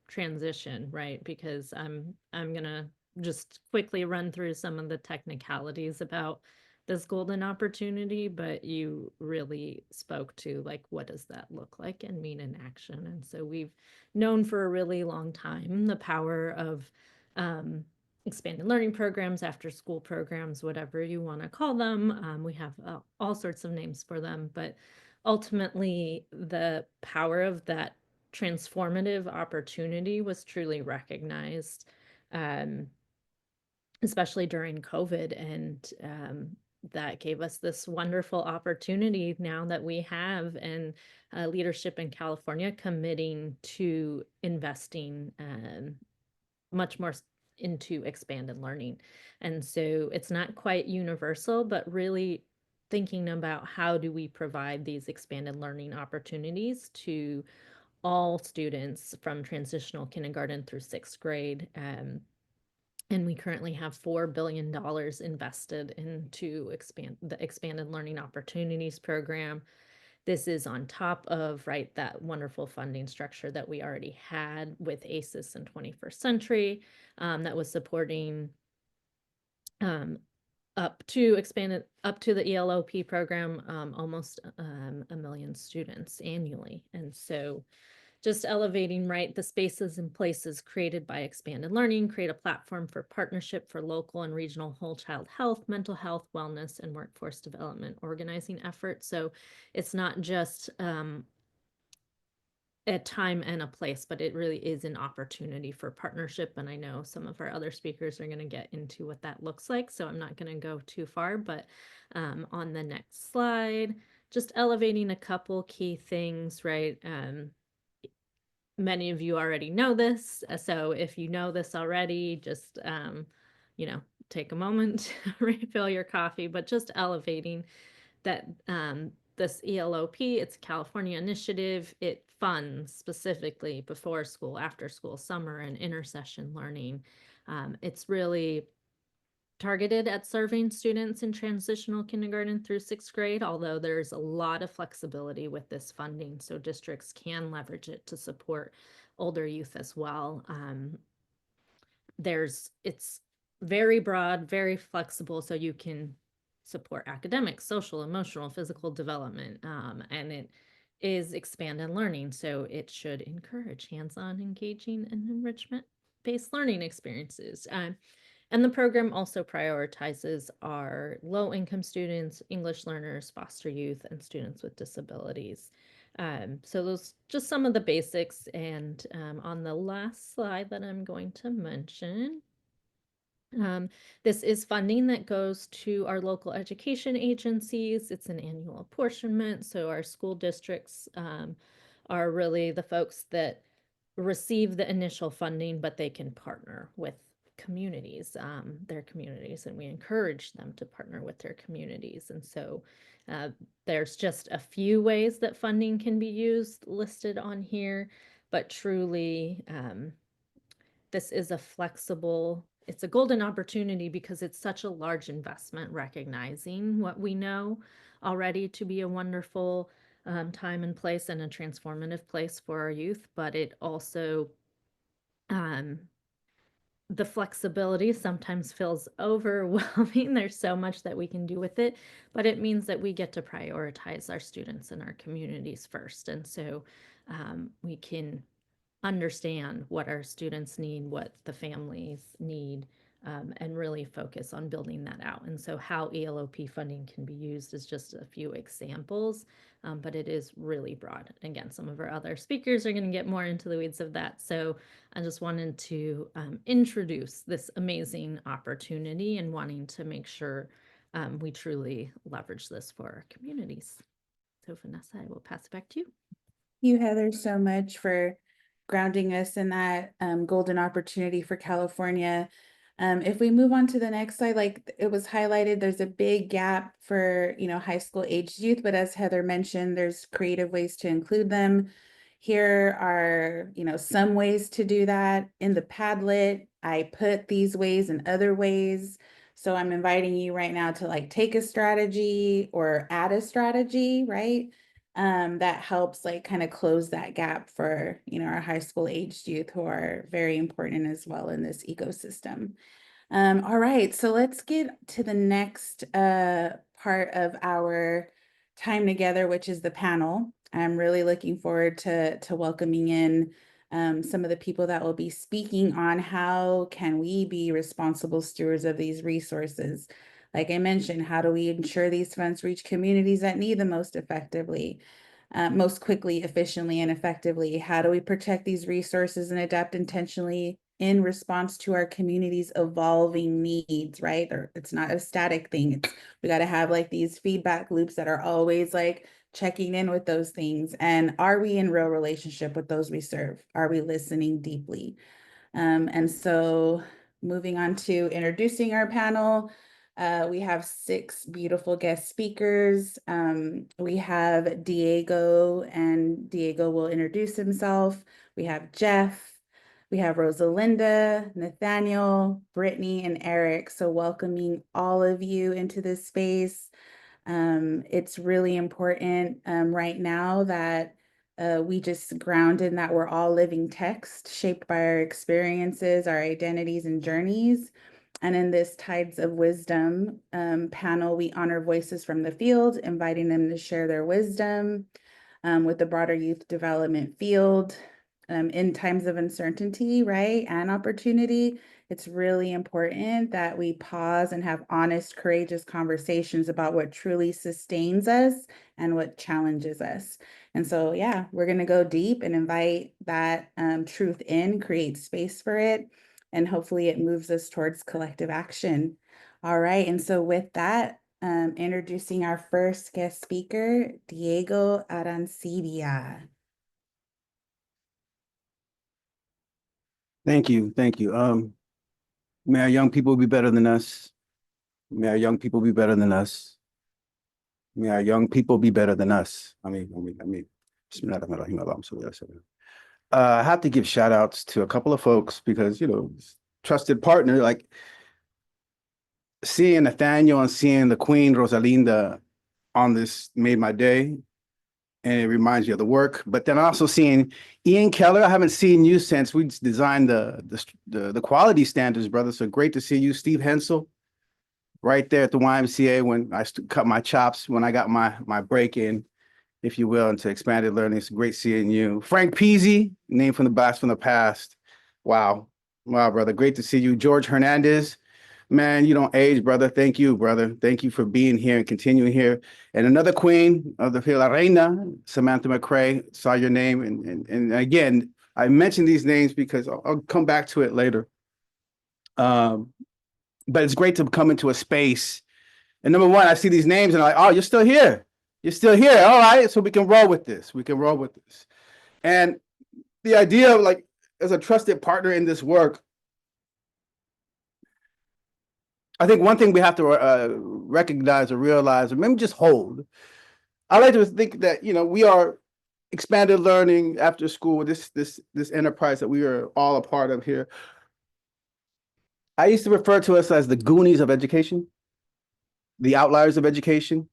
transition, right? Because I'm gonna just quickly run through some of the technicalities about this golden opportunity, but you really spoke to like what does that look like and mean in action. And so we've known for a really long time the power of expanded learning programs, after school programs, whatever you want to call them. We have all sorts of names for them, but ultimately the power of that transformative opportunity was truly recognized, um, especially during COVID. And that gave us this wonderful opportunity now that we have, and leadership in California committing to investing much more into expanded learning. And so it's not quite universal, but really thinking about how do we provide these expanded learning opportunities to all students from transitional kindergarten through 6th grade. And we currently have $4 billion invested into the Expanded Learning Opportunities Program. This is on top of, right, that wonderful funding structure that we already had with ACES and 21st Century, that was supporting up to the ELOP program, almost 1 million students annually. And so just elevating, right, the spaces and places created by expanded learning, create a platform for partnership for local and regional whole child health, mental health, wellness, and workforce development organizing efforts. So it's not just a time and a place, but it really is an opportunity for partnership. And I know some of our other speakers are going to get into what that looks like, so I'm not going to go too far. But on the next slide, just elevating a couple key things, right? Many of you already know this, so if you know this already, just take a moment to refill your coffee, but just elevating that this ELOP, it's a California initiative. It funds specifically before school, after school, summer, and intersession learning. It's really targeted at serving students in transitional kindergarten through 6th grade, although there's a lot of flexibility with this funding, so districts can leverage it to support older youth as well. It's very broad, very flexible, so you can support academic, social, emotional, physical development, and it is expanded learning, so it should encourage hands-on, engaging, and enrichment-based learning experiences. And the program also prioritizes our low-income students, English learners, foster youth, and students with disabilities. So those just some of the basics. And on the last slide that I'm going to mention, this is funding that goes to our local education agencies. It's an annual apportionment, so our school districts are really the folks that receive the initial funding, but they can partner with communities, their communities, and we encourage them to partner with their communities. And so there's just a few ways that funding can be used listed on here, but truly this is it's a golden opportunity because it's such a large investment, recognizing what we know already to be a wonderful time and place and a transformative place for our youth, but it also the flexibility sometimes feels overwhelming. There's so much that we can do with it, but it means that we get to prioritize our students and our communities first. And so we can understand what our students need, what the families need, and really focus on building that out. And so how ELOP funding can be used is just a few examples, but it is really broad. Again, some of our other speakers are going to get more into the weeds of that. So I just wanted to introduce this amazing opportunity and wanting to make sure we truly leverage this for our communities. So Vanessa, I will pass it back to you. You, Heather, so much for grounding us in that golden opportunity for California. If we move on to the next slide, like it was highlighted, there's a big gap for, high school aged youth, but as Heather mentioned, there's creative ways to include them. Here are, some ways to do that. In the Padlet, I put these ways and other ways. So I'm inviting you right now to take a strategy or add a strategy, right? That helps kind of close that gap for, our high school aged youth who are very important as well in this ecosystem. All right, so let's get to the next part of our time together, which is the panel. I'm really looking forward to welcoming in some of the people that will be speaking on how can we be responsible stewards of these resources. Like I mentioned, how do we ensure these funds reach communities that need them most effectively, most quickly, efficiently, and effectively? How do we protect these resources and adapt intentionally in response to our community's evolving needs, right? Or it's not a static thing. We got to have like these feedback loops that are always like checking in with those things. And are we in real relationship with those we serve? Are we listening deeply? And so moving on to introducing our panel, we have 6 beautiful guest speakers. We have Diego, and Diego will introduce himself. We have Jeff, we have Rosalinda, Nathaniel, Brittany, and Eric. So welcoming all of you into this space. It's really important right now that we just ground in that we're all living text shaped by our experiences, our identities, and journeys. And in this Tides of Wisdom panel, we honor voices from the field, inviting them to share their wisdom with the broader youth development field. In times of uncertainty, right, and opportunity, it's really important that we pause and have honest, courageous conversations about what truly sustains us and what challenges us. And so, yeah, we're going to go deep and invite that truth in, create space for it, and hopefully it moves us towards collective action. All right. And so with that, introducing our first guest speaker, Diego Arancibia. Thank you. Thank you. May our young people be better than us. May our young people be better than us. May our young people be better than us. I mean. I have to give shout outs to a couple of folks because, trusted partner, like seeing Nathaniel and seeing the Queen Rosalinda on this made my day. And it reminds you of the work. But then also seeing Ian Keller, I haven't seen you since we designed the quality standards, brother. So great to see you. Steve Hensel, right there at the YMCA when I cut my chops, when I got my break in, if you will, into expanded learning. It's great seeing you. Frank Peasy, name from the blast from the past. Wow. Wow, brother. Great to see you. George Hernandez. Man, you don't age, brother. Thank you, brother. Thank you for being here and continuing here. And another queen of the La Reina, Samantha McCrae, saw your name. And again, I mentioned these names because I'll come back to it later. But it's great to come into a space. And number one, I see these names and I'm like, oh, you're still here. You're still here. All right. So we can roll with this. We can roll with this. And the idea of like, as a trusted partner in this work, I think one thing we have to recognize or realize, or maybe just hold. I like to think that we are expanded learning after school. This enterprise that we are all a part of here. I used to refer to us as the Goonies of education, the outliers of education,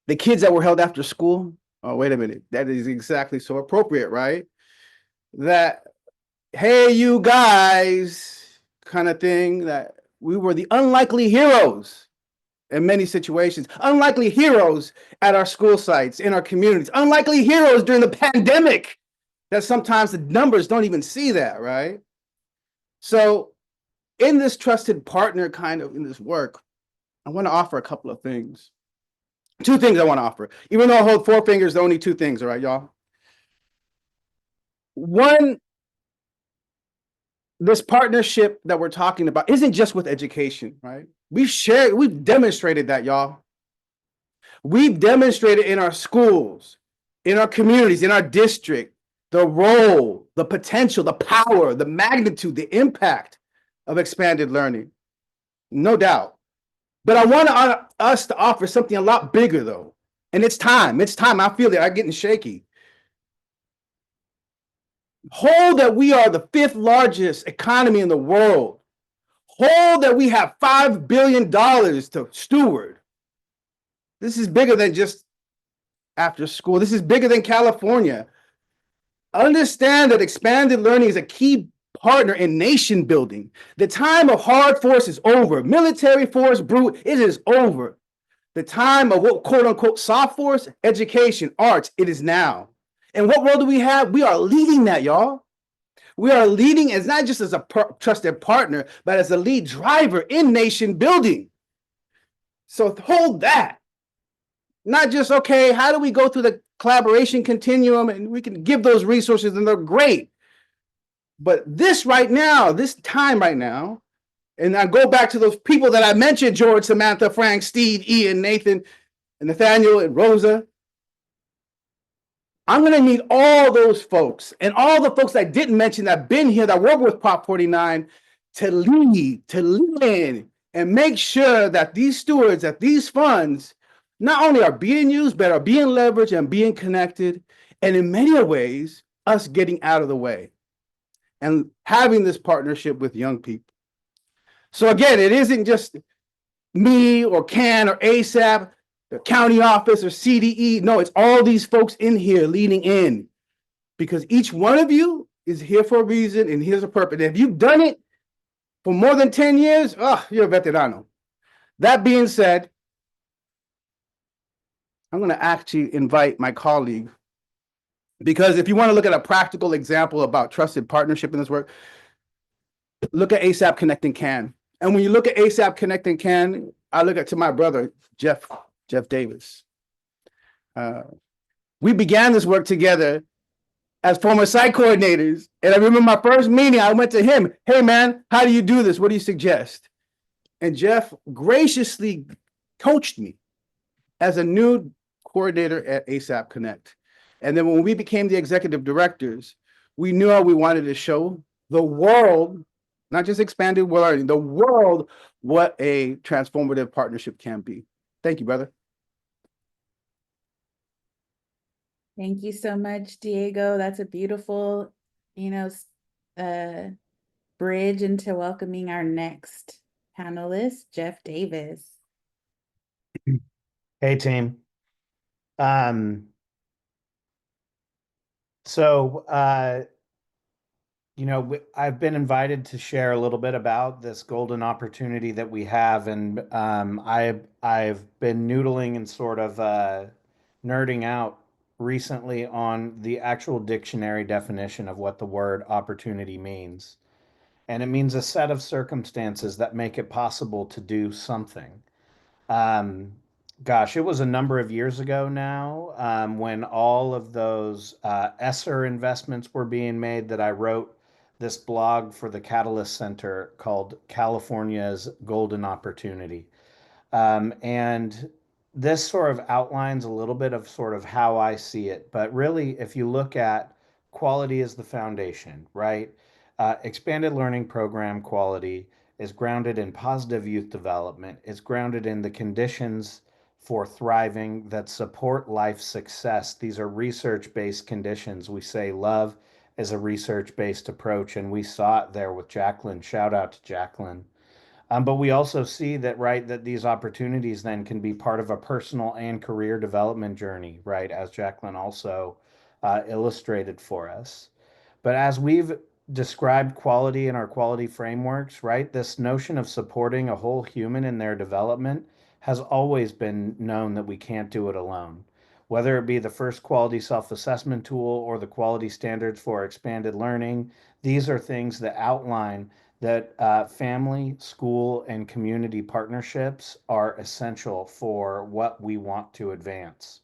the kids that were held after school. Oh, wait a minute, that is exactly so appropriate, right? That hey, you guys, kind of thing that. We were the unlikely heroes in many situations, unlikely heroes at our school sites, in our communities, unlikely heroes during the pandemic that sometimes the numbers don't even see that, right? So in this trusted partner kind of in this work, I want to offer a couple of things. 2 things I want to offer. Even though I hold 4 fingers, there are only 2 things, all right, y'all? One, this partnership that we're talking about isn't just with education, right? We've demonstrated that, y'all. We've demonstrated in our schools, in our communities, in our district, the role, the potential, the power, the magnitude, the impact of expanded learning. No doubt. But I want us to offer something a lot bigger, though. And it's time. It's time. I feel it. I'm getting shaky. Hold that we are the 5th largest economy in the world. Hold that we have $5 billion to steward. This is bigger than just after school. This is bigger than California. Understand that expanded learning is a key partner in nation building. The time of hard force is over. Military force, brute, it is over. The time of what quote unquote soft force, education, arts, it is now. And what role do we have? We are leading that, y'all. We are leading as not just as a trusted partner, but as a lead driver in nation building. So hold that. Not just, okay, how do we go through the collaboration continuum and we can give those resources and they're great. But this right now, this time right now, and I go back to those people that I mentioned, George, Samantha, Frank, Steve, Ian, Nathan, and Nathaniel, and Rosa. I'm going to need all those folks and all the folks I didn't mention that have been here that work with Prop 49 to lead, to lean, and make sure that these stewards, that these funds not only are being used, but are being leveraged and being connected. And in many ways, us getting out of the way and having this partnership with young people. So again, it isn't just me or Ken or ASAP, the county office or CDE. No, it's all these folks in here leaning in because each one of you is here for a reason and here's a purpose. And if you've done it for more than 10 years, oh, you're a veterano. That being said, I'm going to actually invite my colleague because if you want to look at a practical example about trusted partnership in this work, look at ASAP Connecting Can. And when you look at ASAP Connecting Can, I look at to my brother, Jeff Davis. We began this work together as former site coordinators. And I remember my first meeting, I went to him, hey man, how do you do this? What do you suggest? And Jeff graciously coached me as a new coordinator at ASAP Connect. And then when we became the executive directors, we knew how we wanted to show the world, not just expanded learning, the world, what a transformative partnership can be. Thank you, brother. Thank you so much, Diego. That's a beautiful, bridge into welcoming our next panelist, Jeff Davis. Hey, team. I've been invited to share a little bit about this golden opportunity that we have, and I've been noodling and sort of nerding out recently on the actual dictionary definition of what the word opportunity means. And it means a set of circumstances that make it possible to do something. Um, it was a number of years ago now, when all of those ESSER investments were being made that I wrote this blog for the Catalyst Center called California's Golden Opportunity. And this sort of outlines a little bit of sort of how I see it. But really, if you look at quality as the foundation, right? Expanded learning program quality is grounded in positive youth development. It's grounded in the conditions for thriving that support life success. These are research-based conditions. We say love is a research-based approach, and we saw it there with Jacqueline. Shout out to Jacqueline. But we also see that, right, that these opportunities then can be part of a personal and career development journey, right, as Jacqueline also illustrated for us. But as we've described quality in our quality frameworks, right, this notion of supporting a whole human in their development has always been known that we can't do it alone. Whether it be the first quality self-assessment tool or the quality standards for expanded learning, these are things that outline that family, school, and community partnerships are essential for what we want to advance.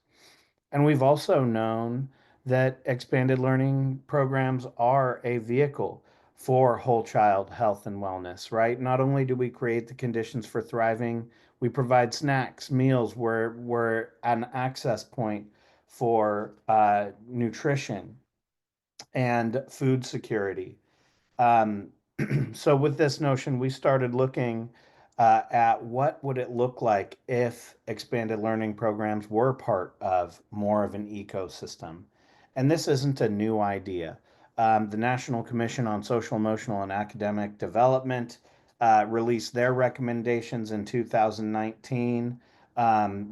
And we've also known that expanded learning programs are a vehicle for whole child health and wellness, right? Not only do we create the conditions for thriving, we provide snacks, meals, we're an access point for nutrition and food security. Um, so with this notion, we started looking at what would it look like if expanded learning programs were part of more of an ecosystem. And this isn't a new idea. The National Commission on Social, Emotional, and Academic Development released their recommendations in 2019.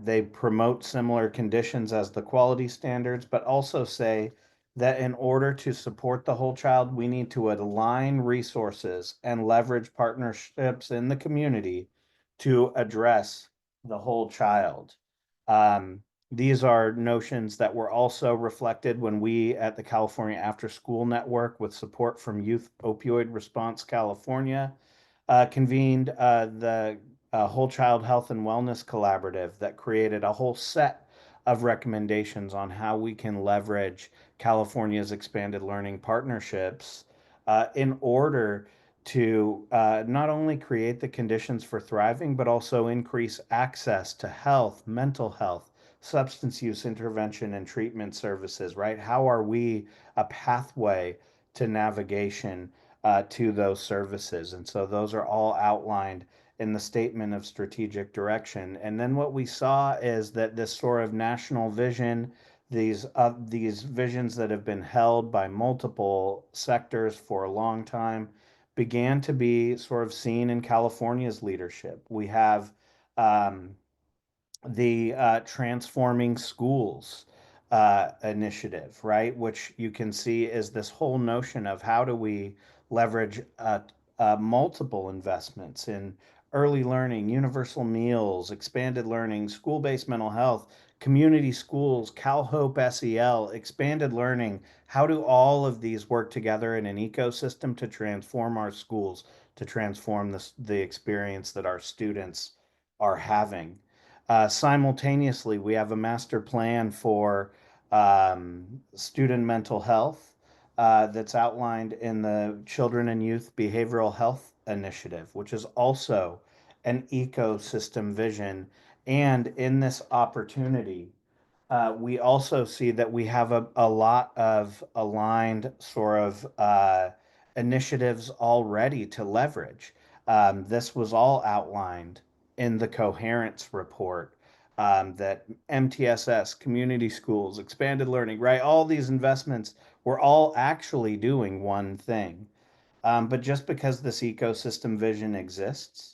They promote similar conditions as the quality standards, but also say that in order to support the whole child, we need to align resources and leverage partnerships in the community to address the whole child. These are notions that were also reflected when we at the California AfterSchool Network, with support from Youth Opioid Response California, convened the Whole Child Health and Wellness Collaborative that created a whole set of recommendations on how we can leverage California's expanded learning partnerships in order to not only create the conditions for thriving, but also increase access to health, mental health, substance use intervention and treatment services, right? How are we a pathway to navigation to those services? And so those are all outlined in the statement of strategic direction. And then what we saw is that this sort of national vision, these visions that have been held by multiple sectors for a long time, began to be sort of seen in California's leadership. We have the Transforming Schools initiative, right? Which you can see is this whole notion of how do we leverage multiple investments in early learning, universal meals, expanded learning, school-based mental health, community schools, CalHope SEL, expanded learning. How do all of these work together in an ecosystem to transform our schools, to transform the experience that our students are having? Simultaneously, we have a master plan for student mental health that's outlined in the Children and Youth Behavioral Health Initiative, which is also an ecosystem vision. And in this opportunity, we also see that we have a lot of aligned sort of initiatives already to leverage. This was all outlined in the coherence report that MTSS, community schools, expanded learning, right? All these investments were all actually doing one thing. But just because this ecosystem vision exists,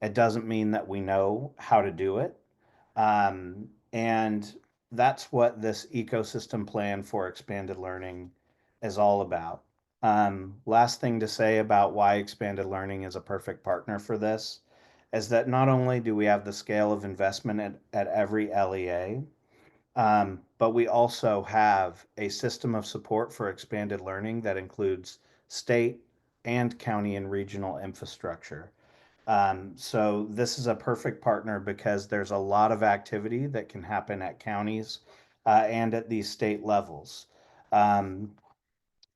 it doesn't mean that we know how to do it. And that's what this ecosystem plan for expanded learning is all about. Last thing to say about why expanded learning is a perfect partner for this is that not only do we have the scale of investment at every LEA, but we also have a system of support for expanded learning that includes state and county and regional infrastructure. So this is a perfect partner because there's a lot of activity that can happen at counties and at these state levels. Um,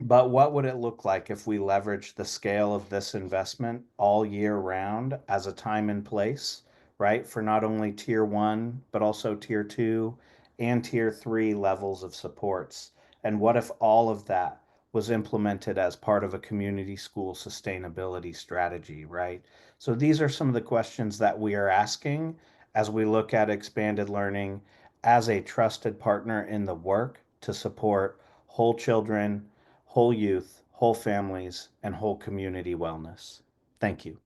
but what would it look like if we leverage the scale of this investment all year round as a time and place, right? For not only tier one, but also tier two and tier three levels of supports. And what if all of that was implemented as part of a community school sustainability strategy, right? So these are some of the questions that we are asking as we look at expanded learning as a trusted partner in the work to support whole children, whole youth, whole families, and whole community wellness. Thank you.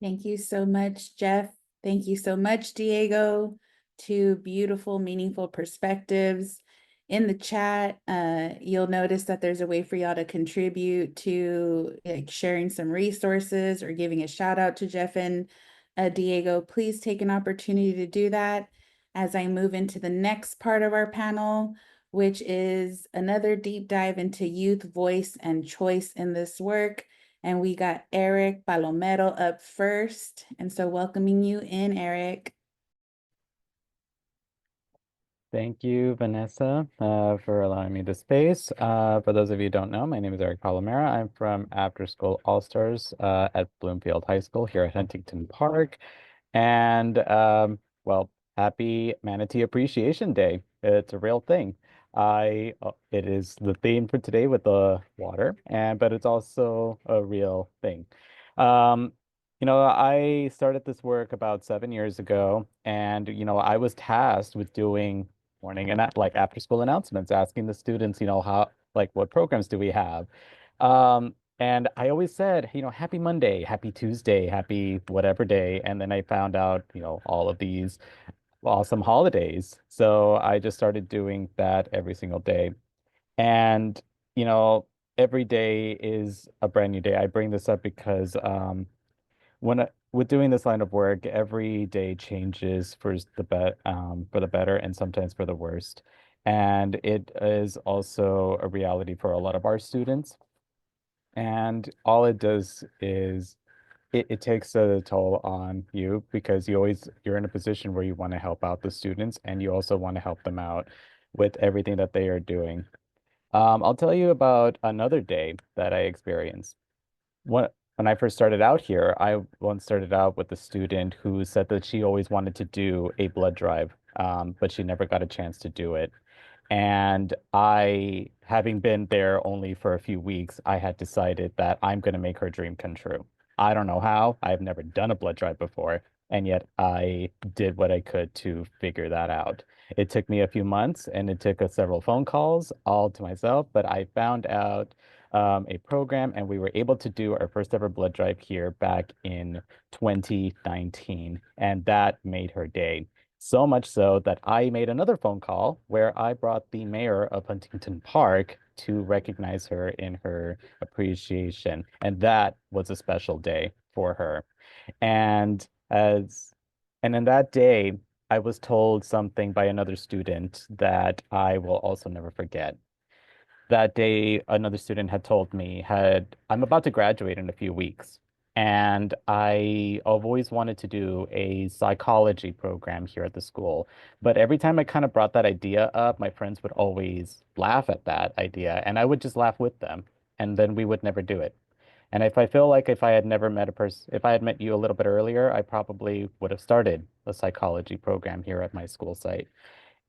Thank you so much, Jeff. Thank you so much, Diego. Two beautiful, meaningful perspectives. In the chat, you'll notice that there's a way for y'all to contribute to like sharing some resources or giving a shout out to Jeff and Diego. Please take an opportunity to do that as I move into the next part of our panel, which is another deep dive into youth voice and choice in this work. And we got Eric Palomero up first. And so welcoming you in, Eric. Thank you, Vanessa, for allowing me the space. For those of you who don't know, my name is Eric Palomera. I'm from After School All-Stars at Bloomfield High School here at Huntington Park. And well, happy Manatee Appreciation Day. It's a real thing. It is the theme for today with the water, but it's also a real thing. I started this work about 7 years ago, and I was tasked with doing morning and like after school announcements, asking the students, how like what programs do we have? And I always said, happy Monday, happy Tuesday, happy whatever day. And then I found out, all of these awesome holidays. So I just started doing that every single day. And, you know, every day is a brand new day. I bring this up because with doing this line of work, every day changes for the better and sometimes for the worst. And it is also a reality for a lot of our students. And all it does is it takes a toll on you because you're in a position where you want to help out the students and you also want to help them out with everything that they are doing. I'll tell you about another day that I experienced. When I first started out here, I once started out with a student who said that she always wanted to do a blood drive, but she never got a chance to do it. And I, having been there only for a few weeks, I had decided that I'm going to make her dream come true. I don't know how. I've never done a blood drive before, and yet I did what I could to figure that out. It took me a few months and it took several phone calls all to myself, but I found out a program and we were able to do our first ever blood drive here back in 2019. And that made her day. So much so that I made another phone call where I brought the mayor of Huntington Park to recognize her in her appreciation. And that was a special day for her. And as and in that day, I was told something by another student that I will also never forget. That day, another student had told me, I'm about to graduate in a few weeks. And I've always wanted to do a psychology program here at the school. But every time I kind of brought that idea up, my friends would always laugh at that idea, and I would just laugh with them, and then we would never do it. And if I feel like if I had never met a person, if I had met you a little bit earlier, I probably would have started a psychology program here at my school site.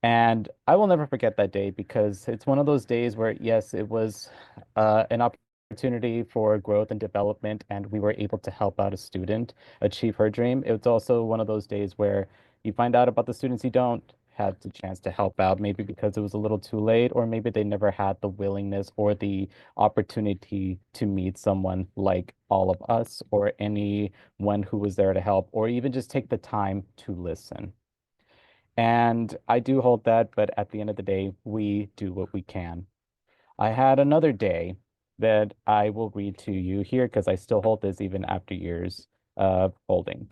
And I will never forget that day because it's one of those days where, yes, it was an opportunity for growth and development, and we were able to help out a student achieve her dream. It was also one of those days where you find out about the students you don't have the chance to help out, maybe because it was a little too late, or maybe they never had the willingness or the opportunity to meet someone like all of us, or anyone who was there to help, or even just take the time to listen. And I do hold that, but at the end of the day, we do what we can. I had another day that I will read to you here because I still hold this even after years of holding.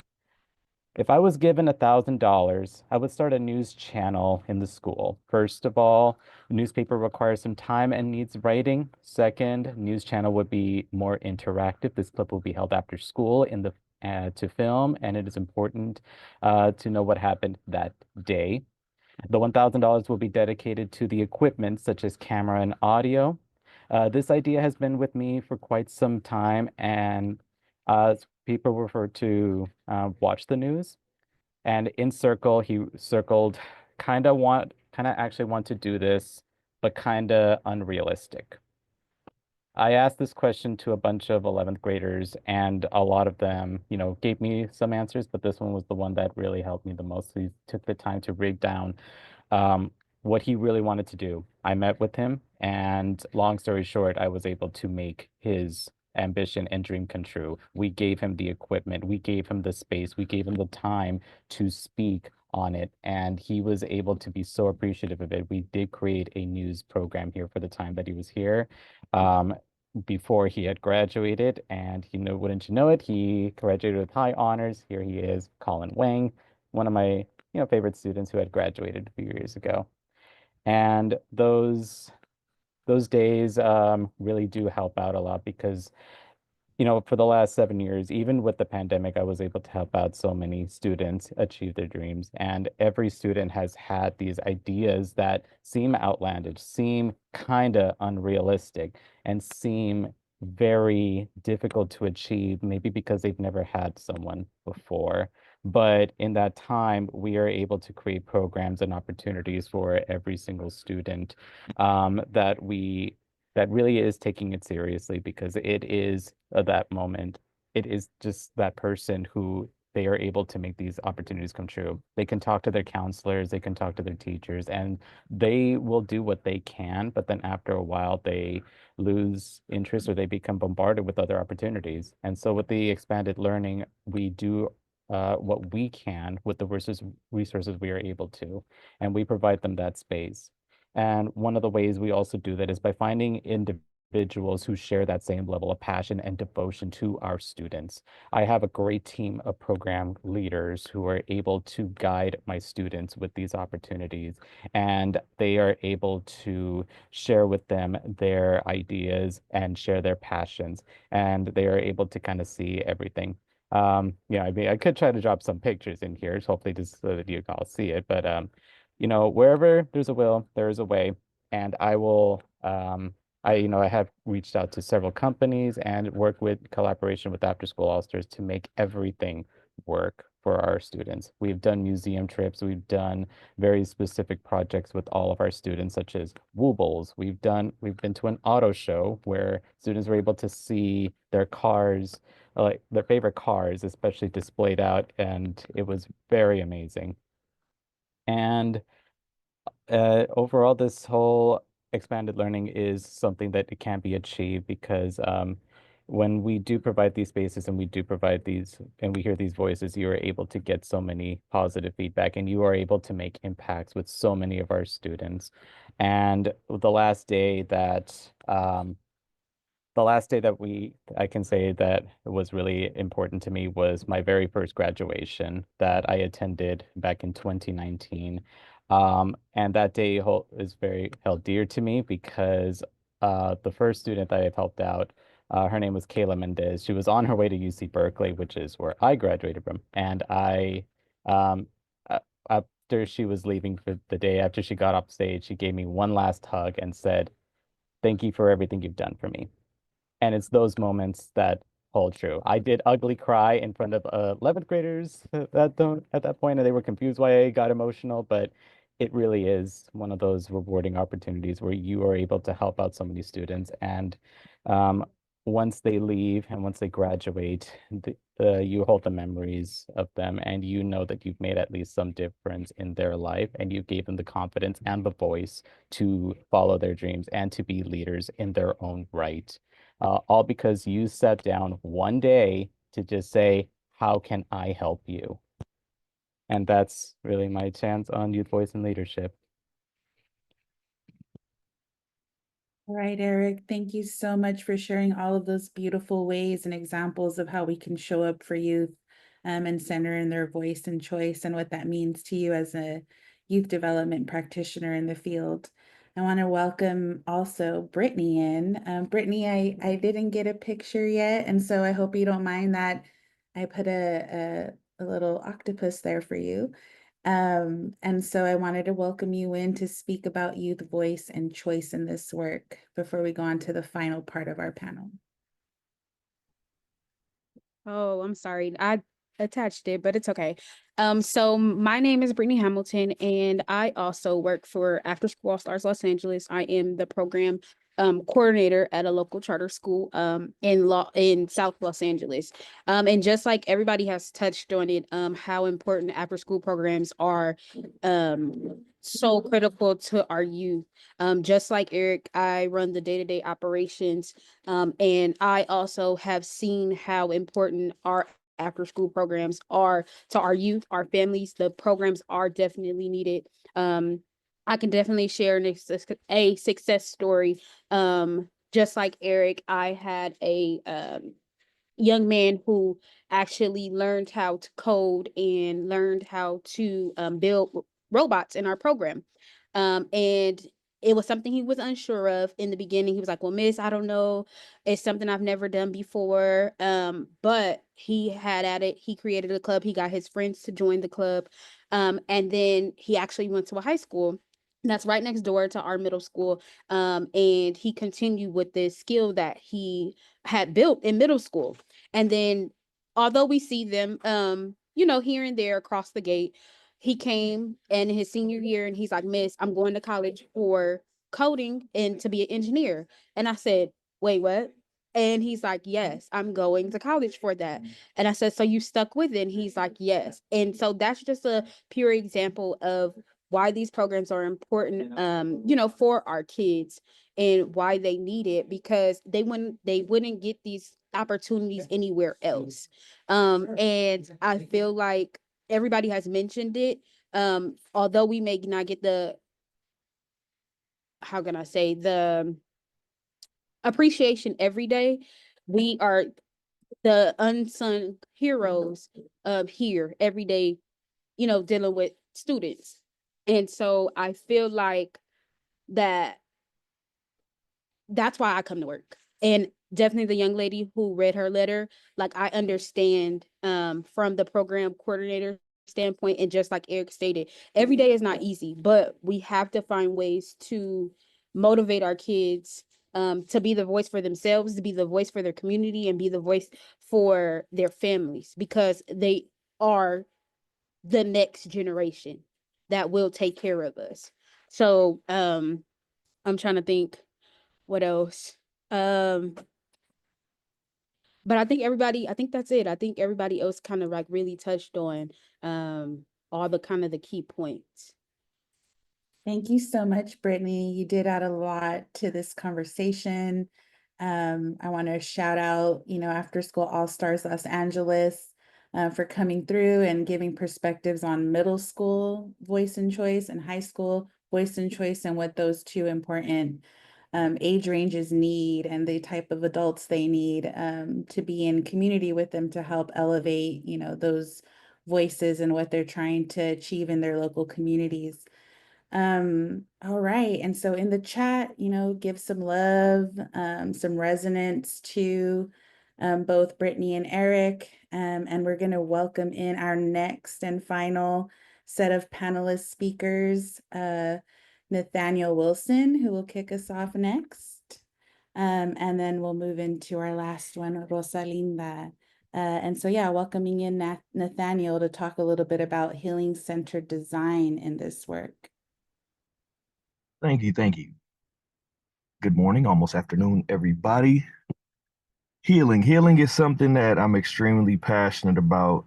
If I was given $1,000, I would start a news channel in the school. First of all, the newspaper requires some time and needs writing. Second, news channel would be more interactive. This clip will be held after school in the to film, and it is important to know what happened that day. The $1,000 will be dedicated to the equipment such as camera and audio. This idea has been with me for quite some time, and people refer to watch the news. And in circle, he circled kind of actually want to do this, but kind of unrealistic. I asked this question to a bunch of 11th graders, and a lot of them, gave me some answers, but this one was the one that really helped me the most. He took the time to break down um, what he really wanted to do. I met with him, and long story short, I was able to make his ambition and dream come true. We gave him the equipment, we gave him the space, we gave him the time to speak on it, and he was able to be so appreciative of it. We did create a news program here for the time that he was here. Before he had graduated, and wouldn't you know it, he graduated with high honors. Here he is, Colin Wang, one of my favorite students who had graduated a few years ago. And those days really do help out a lot because for the last 7 years, even with the pandemic, I was able to help out so many students achieve their dreams. And every student has had these ideas that seem outlandish, seem kind of unrealistic, and seem very difficult to achieve, maybe because they've never had someone before. But in that time, we are able to create programs and opportunities for every single student that really is taking it seriously because it is that moment. It is just that person who they are able to make these opportunities come true. They can talk to their counselors, they can talk to their teachers, and they will do what they can. But then after a while, they lose interest or they become bombarded with other opportunities. And so with the expanded learning, we do what we can with the resources we are able to, and we provide them that space. And one of the ways we also do that is by finding individuals who share that same level of passion and devotion to our students. I have a great team of program leaders who are able to guide my students with these opportunities, and they are able to share with them their ideas and share their passions, and they are able to kind of see everything. Yeah, I mean, I could try to drop some pictures in here, hopefully just so that you can all see it. But you know, wherever there's a will, there is a way. And I will I have reached out to several companies and worked with collaboration with After School All-Stars to make everything work for our students. We've done museum trips, we've done very specific projects with all of our students, such as Woobles. We've been to an auto show where students were able to see their cars, like their favorite cars, especially displayed out, and it was very amazing. And overall, this whole expanded learning is something that it can be achieved because when we do provide these spaces and we do provide these and we hear these voices, you are able to get so many positive feedback and you are able to make impacts with so many of our students. And the last day that I can say that was really important to me was my very first graduation that I attended back in 2019. And that day is very held dear to me because the first student that I've helped out, her name was Kayla Mendez. She was on her way to UC Berkeley, which is where I graduated from. And um, after she was leaving for the day, after she got off stage, she gave me one last hug and said, "Thank you for everything you've done for me." And it's those moments that hold true. I did ugly cry in front of 11th graders at that point, and they were confused why I got emotional, but it really is one of those rewarding opportunities where you are able to help out so many students. And um, once they leave and once they graduate, you hold the memories of them and you know that you've made at least some difference in their life and you gave them the confidence and the voice to follow their dreams and to be leaders in their own right, all because you sat down one day to just say, how can I help you? And that's really my chance on Youth Voice and Leadership. All right, Eric, thank you so much for sharing all of those beautiful ways and examples of how we can show up for youth and center in their voice and choice and what that means to you as a youth development practitioner in the field. I want to welcome also Brittany in. Brittany, I didn't get a picture yet, and so I hope you don't mind that I put a little octopus there for you. And so I wanted to welcome you in to speak about youth voice and choice in this work before we go on to the final part of our panel. Oh, I'm sorry. I attached it, but it's okay. So my name is Brittany Hamilton, and I also work for After School All Stars Los Angeles. I am the program coordinator at a local charter school in South Los Angeles. And just like everybody has touched on it, how important after school programs are so critical to our youth. Just like Eric, I run the day-to-day operations, and I also have seen how important our after school programs are to our youth, our families. The programs are definitely needed. I can definitely share a success story. Just like Eric, I had a young man who actually learned how to code and learned how to build robots in our program. And it was something he was unsure of in the beginning. He was like, well, Miss, I don't know. It's something I've never done before. But he had at it. He created a club. He got his friends to join the club. And then he actually went to a high school that's right next door to our middle school. And he continued with this skill that he had built in middle school. And then although we see them here and there across the gate, he came in his senior year and he's like, Miss, I'm going to college for coding and to be an engineer. And I said, wait, what? And he's like, yes, I'm going to college for that. And I said, so you stuck with it? And he's like, yes. And so that's just a pure example of why these programs are important, for our kids and why they need it, because they wouldn't get these opportunities anywhere else. And I feel like everybody has mentioned it. Although we may not get the, how can I say, the appreciation every day, we are the unsung heroes of here every day, dealing with students. And so I feel like that's why I come to work. And definitely the young lady who read her letter, like I understand from the program coordinator standpoint, and just like Eric stated, every day is not easy, but we have to find ways to motivate our kids to be the voice for themselves, to be the voice for their community, and be the voice for their families, because they are the next generation that will take care of us. So I'm trying to think what else. Um but I think that's it. I think everybody else kind of like really touched on all the kind of the key points. Thank you so much, Brittany. You did add a lot to this conversation. I want to shout out, After School All Stars Los Angeles for coming through and giving perspectives on middle school voice and choice and high school voice and choice, and what those two important age ranges need, and the type of adults they need to be in community with them to help elevate, those voices and what they're trying to achieve in their local communities. All right. And so in the chat, give some love, some resonance to both Brittany and Eric. And we're going to welcome in our next and final set of panelist speakers, Nathaniel Wilson, who will kick us off next. And then we'll move into our last one, Rosalinda. And so, yeah, welcoming in Nathaniel to talk a little bit about healing-centered design in this work. Thank you. Thank you. Good morning, almost afternoon, everybody. Healing. Healing is something that I'm extremely passionate about.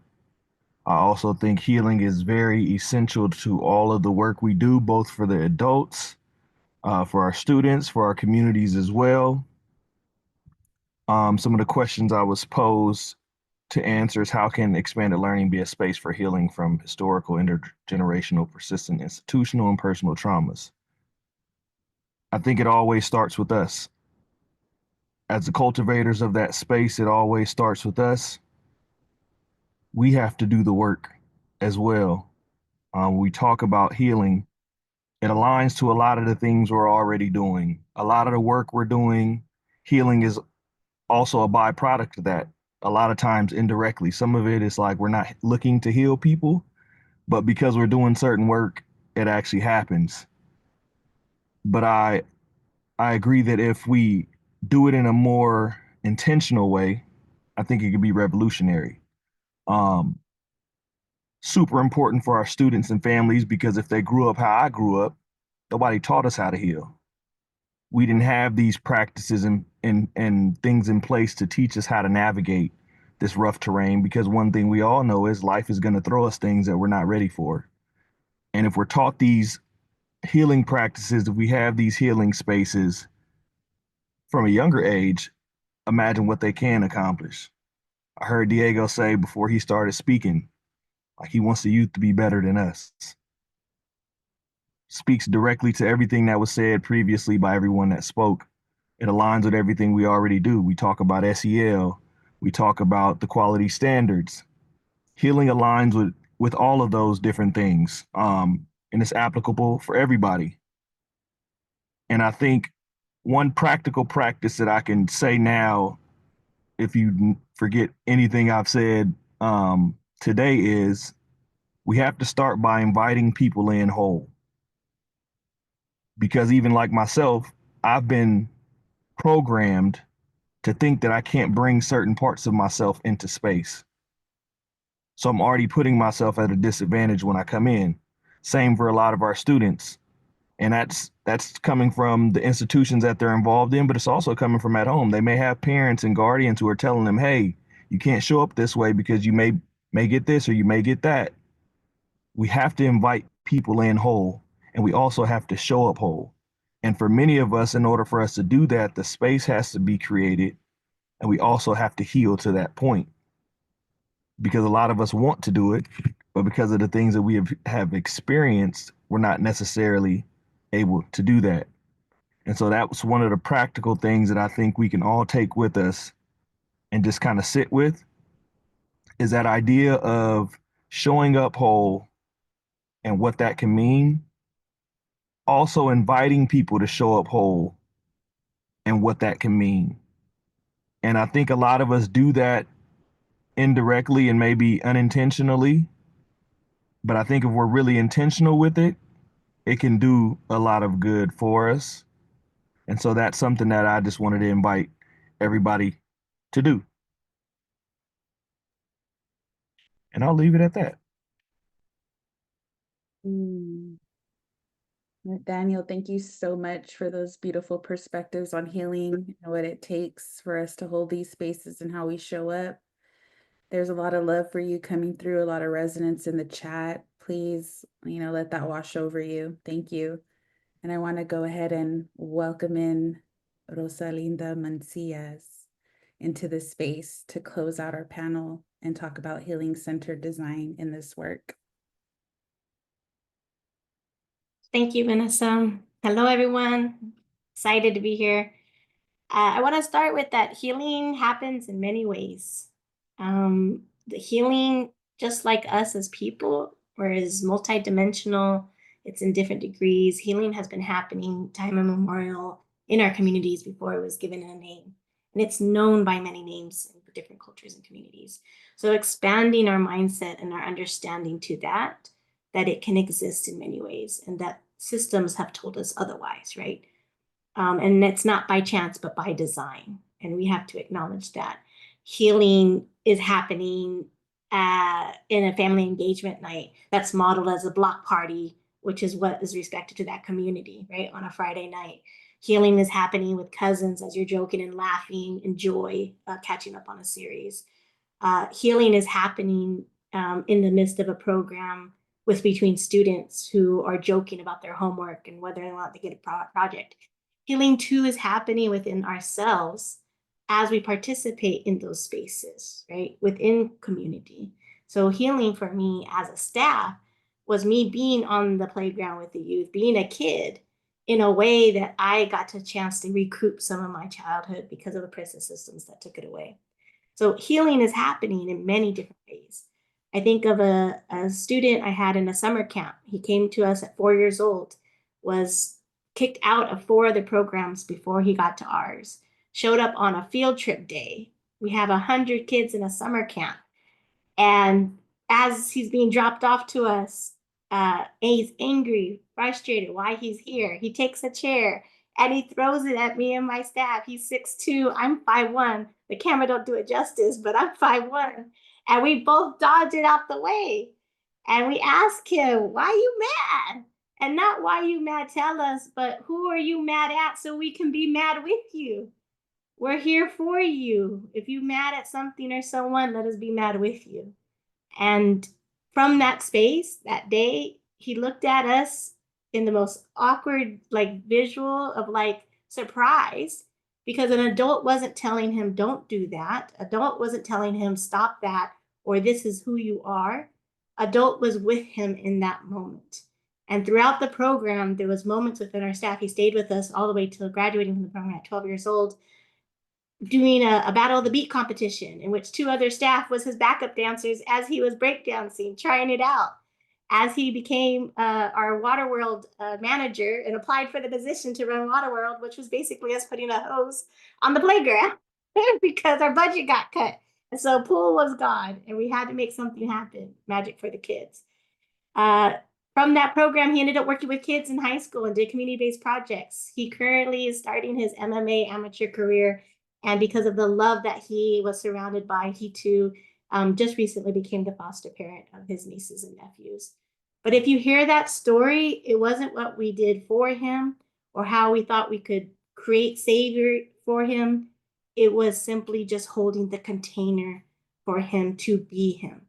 I also think healing is very essential to all of the work we do, both for the adults, for our students, for our communities as well. Some of the questions I was posed to answer is, how can expanded learning be a space for healing from historical, intergenerational, persistent, institutional, and personal traumas? I think it always starts with us. As the cultivators of that space, it always starts with us. We have to do the work as well. When we talk about healing, it aligns to a lot of the things we're already doing. A lot of the work we're doing, healing is also a byproduct of that. A lot of times indirectly. Some of it is like we're not looking to heal people, but because we're doing certain work, it actually happens. But I agree that if we do it in a more intentional way, I think it could be revolutionary. Super important for our students and families, because if they grew up how I grew up, nobody taught us how to heal. We didn't have these practices and things in place to teach us how to navigate this rough terrain, because one thing we all know is life is going to throw us things that we're not ready for. And if we're taught these healing practices, if we have these healing spaces from a younger age, imagine what they can accomplish. I heard Diego say before he started speaking, like he wants the youth to be better than us. Speaks directly to everything that was said previously by everyone that spoke. It aligns with everything we already do. We talk about SEL. We talk about the quality standards. Healing aligns with all of those different things, and it's applicable for everybody. And I think one practical practice that I can say now, if you forget anything I've said today, is we have to start by inviting people in whole. Because even like myself, I've been programmed to think that I can't bring certain parts of myself into space. So I'm already putting myself at a disadvantage when I come in. Same for a lot of our students. And that's coming from the institutions that they're involved in, but it's also coming from at home. They may have parents and guardians who are telling them, hey, you can't show up this way because you may get this or you may get that. We have to invite people in whole, and we also have to show up whole. And for many of us, in order for us to do that, the space has to be created, and we also have to heal to that point. Because a lot of us want to do it, but because of the things that we have experienced, we're not necessarily able to do that. And so that was one of the practical things that I think we can all take with us and just kind of sit with, is that idea of showing up whole and what that can mean. Also inviting people to show up whole and what that can mean. And I think a lot of us do that indirectly and maybe unintentionally. But I think if we're really intentional with it, it can do a lot of good for us. And so that's something that I just wanted to invite everybody to do. And I'll leave it at that. Daniel, thank you so much for those beautiful perspectives on healing and what it takes for us to hold these spaces and how we show up. There's a lot of love for you coming through, a lot of resonance in the chat. Please, let that wash over you. Thank you. And I want to go ahead and welcome in Rosalinda Mancias into the space to close out our panel and talk about healing-centered design in this work. Thank you, Vanessa. Hello, everyone. Excited to be here. I want to start with that healing happens in many ways. The healing, just like us as people, is multidimensional. It's in different degrees. Healing has been happening time immemorial in our communities before it was given a name. And it's known by many names in different cultures and communities. So expanding our mindset and our understanding to that it can exist in many ways and that systems have told us otherwise, right? And it's not by chance, but by design. And we have to acknowledge that. Healing is happening in a family engagement night that's modeled as a block party, which is what is respected to that community, right? On a Friday night. Healing is happening with cousins as you're joking and laughing, enjoy catching up on a series. Healing is happening in the midst of a program between students who are joking about their homework and whether or not they get a project. Healing too is happening within ourselves as we participate in those spaces, right? Within community. So healing for me as a staff was me being on the playground with the youth, being a kid in a way that I got a chance to recoup some of my childhood because of the prison systems that took it away. So healing is happening in many different ways. I think of a student I had in a summer camp. He came to us at 4 years old, was kicked out of 4 other programs before he got to ours, showed up on a field trip day. We have 100 kids in a summer camp. And as he's being dropped off to us, he's angry, frustrated why he's here. He takes a chair and he throws it at me and my staff. He's 6'2", I'm 5'1". The camera don't do it justice, but I'm 5'1". And we both dodge it out the way. And we ask him, why you mad? And not why you mad, tell us, but who are you mad at so we can be mad with you? We're here for you. If you're mad at something or someone, let us be mad with you. And from that space, that day, he looked at us in the most awkward, visual of surprise, because an adult wasn't telling him, don't do that. Adult wasn't telling him, stop that, or this is who you are. Adult was with him in that moment. And throughout the program, there was moments within our staff. He stayed with us all the way till graduating from the program at 12 years old, doing a Battle of the Beat competition in which 2 other staff was his backup dancers as he was breakdancing, trying it out. As he became our Waterworld manager and applied for the position to run Waterworld, which was basically us putting a hose on the playground because our budget got cut. And so pool was gone and we had to make something happen, magic for the kids. From that program, he ended up working with kids in high school and did community-based projects. He currently is starting his MMA amateur career. And because of the love that he was surrounded by, he too just recently became the foster parent of his nieces and nephews. But if you hear that story, it wasn't what we did for him or how we thought we could create savior for him. It was simply just holding the container for him to be him,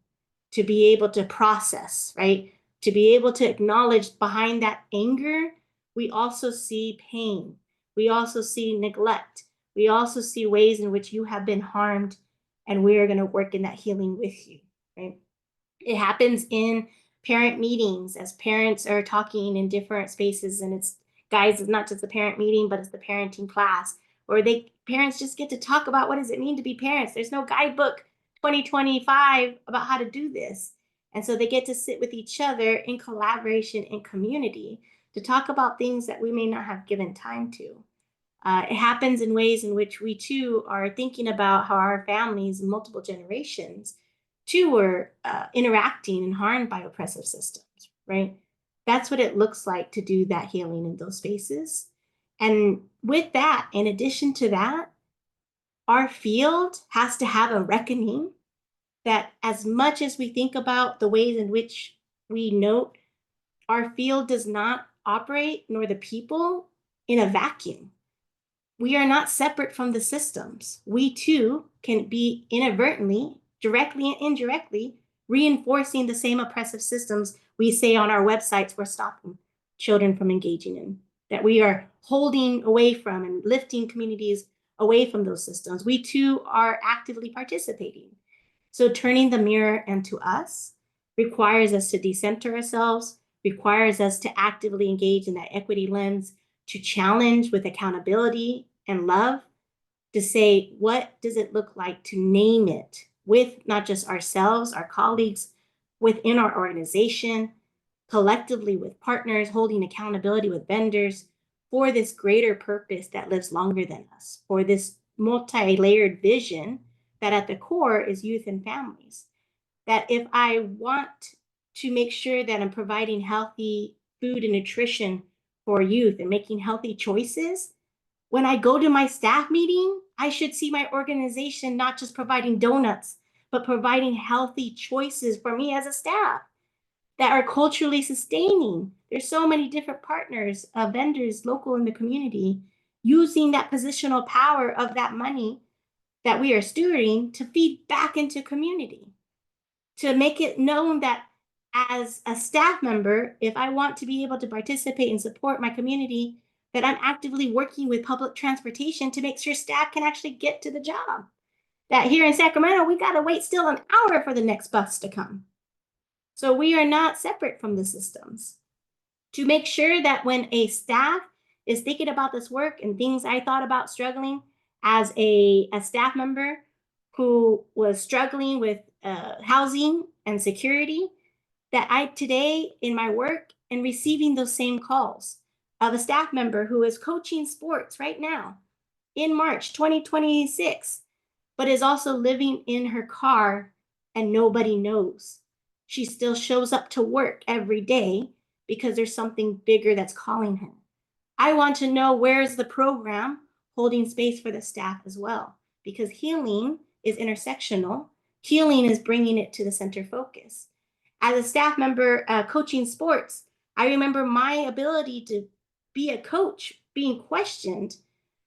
to be able to process, right? To be able to acknowledge behind that anger, we also see pain. We also see neglect. We also see ways in which you have been harmed, and we are going to work in that healing with you, right? It happens in parent meetings as parents are talking in different spaces, and it's not just the parent meeting, but it's the parenting class, or parents just get to talk about what does it mean to be parents. There's no guidebook 2025 about how to do this. And so they get to sit with each other in collaboration and community to talk about things that we may not have given time to. It happens in ways in which we too are thinking about how our families and multiple generations too were interacting and harmed by oppressive systems, right? That's what it looks like to do that healing in those spaces. And with that, in addition to that, our field has to have a reckoning that as much as we think about the ways in which we note, our field does not operate, nor the people, in a vacuum. We are not separate from the systems. We too can be inadvertently, directly and indirectly, reinforcing the same oppressive systems we say on our websites we're stopping children from engaging in, that we are holding away from and lifting communities away from those systems. We too are actively participating. So turning the mirror into us requires us to decenter ourselves, requires us to actively engage in that equity lens, to challenge with accountability and love, to say, what does it look like to name it with not just ourselves, our colleagues, within our organization, collectively with partners, holding accountability with vendors for this greater purpose that lives longer than us, for this multi-layered vision that at the core is youth and families. That if I want to make sure that I'm providing healthy food and nutrition for youth and making healthy choices, when I go to my staff meeting, I should see my organization not just providing donuts, but providing healthy choices for me as a staff that are culturally sustaining. There's so many different partners, vendors, local in the community, using that positional power of that money that we are stewarding to feed back into community, to make it known that as a staff member, if I want to be able to participate and support my community, that I'm actively working with public transportation to make sure staff can actually get to the job. That here in Sacramento, we gotta wait still an hour for the next bus to come. So we are not separate from the systems. To make sure that when a staff is thinking about this work and things I thought about struggling as a staff member who was struggling with housing and security, that I today in my work am receiving those same calls of a staff member who is coaching sports right now in March 2026, but is also living in her car and nobody knows. She still shows up to work every day because there's something bigger that's calling her. I want to know, where's the program holding space for the staff as well? Because healing is intersectional. Healing is bringing it to the center focus. As a staff member coaching sports, I remember my ability to be a coach being questioned,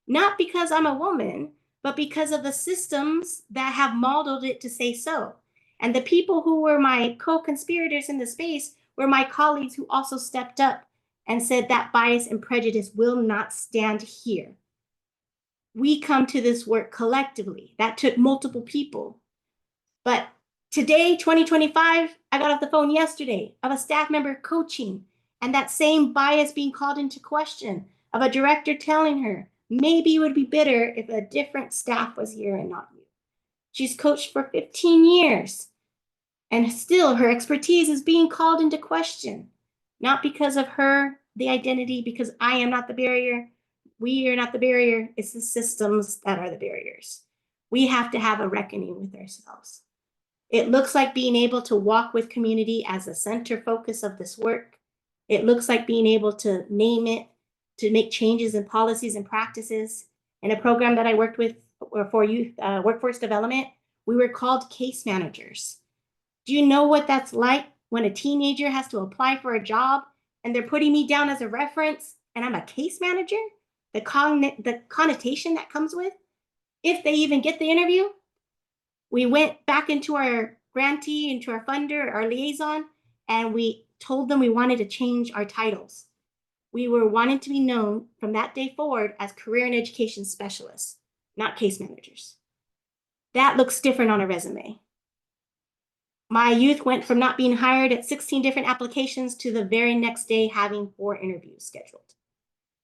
not because I'm a woman, but because of the systems that have modeled it to say so. And the people who were my co-conspirators in the space were my colleagues who also stepped up and said that bias and prejudice will not stand here. We come to this work collectively. That took multiple people. But today, 2025, I got off the phone yesterday of a staff member coaching, and that same bias being called into question, of a director telling her, maybe it would be better if a different staff was here and not you. She's coached for 15 years, and still her expertise is being called into question, not because of her, the identity, because I am not the barrier. We are not the barrier. It's the systems that are the barriers. We have to have a reckoning with ourselves. It looks like being able to walk with community as a center focus of this work. It looks like being able to name it, to make changes in policies and practices. In a program that I worked with for youth workforce development, we were called case managers. Do you know what that's like when a teenager has to apply for a job and they're putting me down as a reference and I'm a case manager? The connotation that comes with, if they even get the interview. We went back into our grantee, into our funder, our liaison, and we told them we wanted to change our titles. We were wanting to be known from that day forward as career and education specialists, not case managers. That looks different on a resume. My youth went from not being hired at 16 different applications to the very next day having 4 interviews scheduled.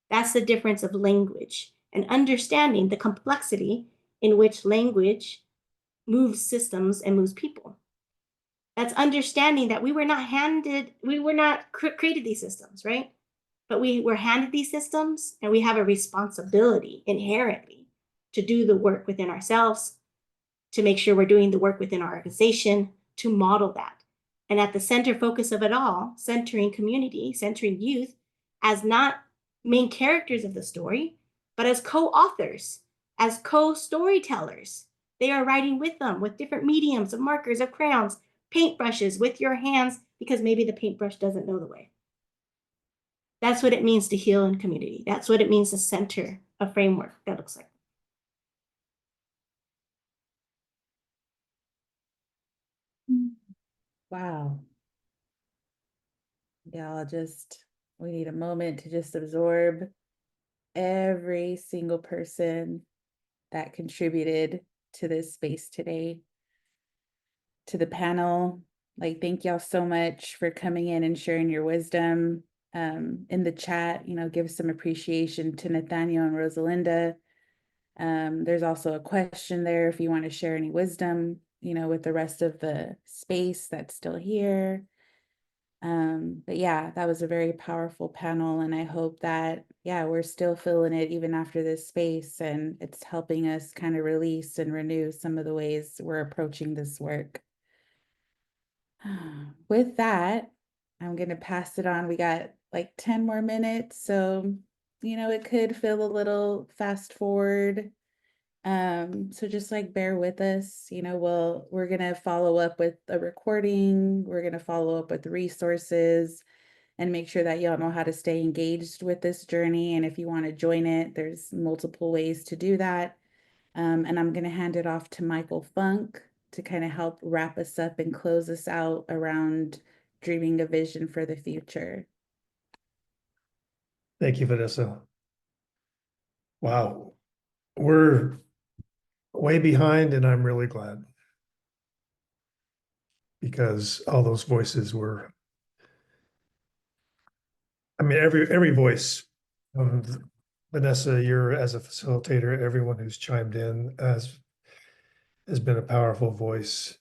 That's the difference of language and understanding the complexity in which language moves systems and moves people. That's understanding that we were not created these systems, right? But we're handed these systems, and we have a responsibility inherently to do the work within ourselves, to make sure we're doing the work within our organization, to model that. And at the center focus of it all, centering community, centering youth as not main characters of the story, but as co-authors, as co-storytellers. They are writing with them with different mediums of markers, of crayons, paintbrushes, with your hands, because maybe the paintbrush doesn't know the way. That's what it means to heal in community. That's what it means to center a framework that looks like. Wow. Y'all we need a moment to just absorb every single person that contributed to this space today. To the panel, like, thank y'all so much for coming in and sharing your wisdom. In the chat, give some appreciation to Nathaniel and Rosalinda. There's also a question there if you want to share any wisdom, with the rest of the space that's still here. But yeah, that was a very powerful panel, and I hope that, we're still feeling it even after this space, and it's helping us kind of release and renew some of the ways we're approaching this work. With that, I'm going to pass it on. We got like 10 more minutes, so it could feel a little fast forward. So just like bear with us. We're going to follow up with a recording. We're going to follow up with resources and make sure that y'all know how to stay engaged with this journey. And if you want to join it, there's multiple ways to do that. And I'm going to hand it off to Michael Funk to kind of help wrap us up and close us out around dreaming a vision for the future. Thank you, Vanessa. Wow. We're way behind, and I'm really glad, because all those voices were, every voice, Vanessa, you're, as a facilitator, everyone who's chimed in has been a powerful voice.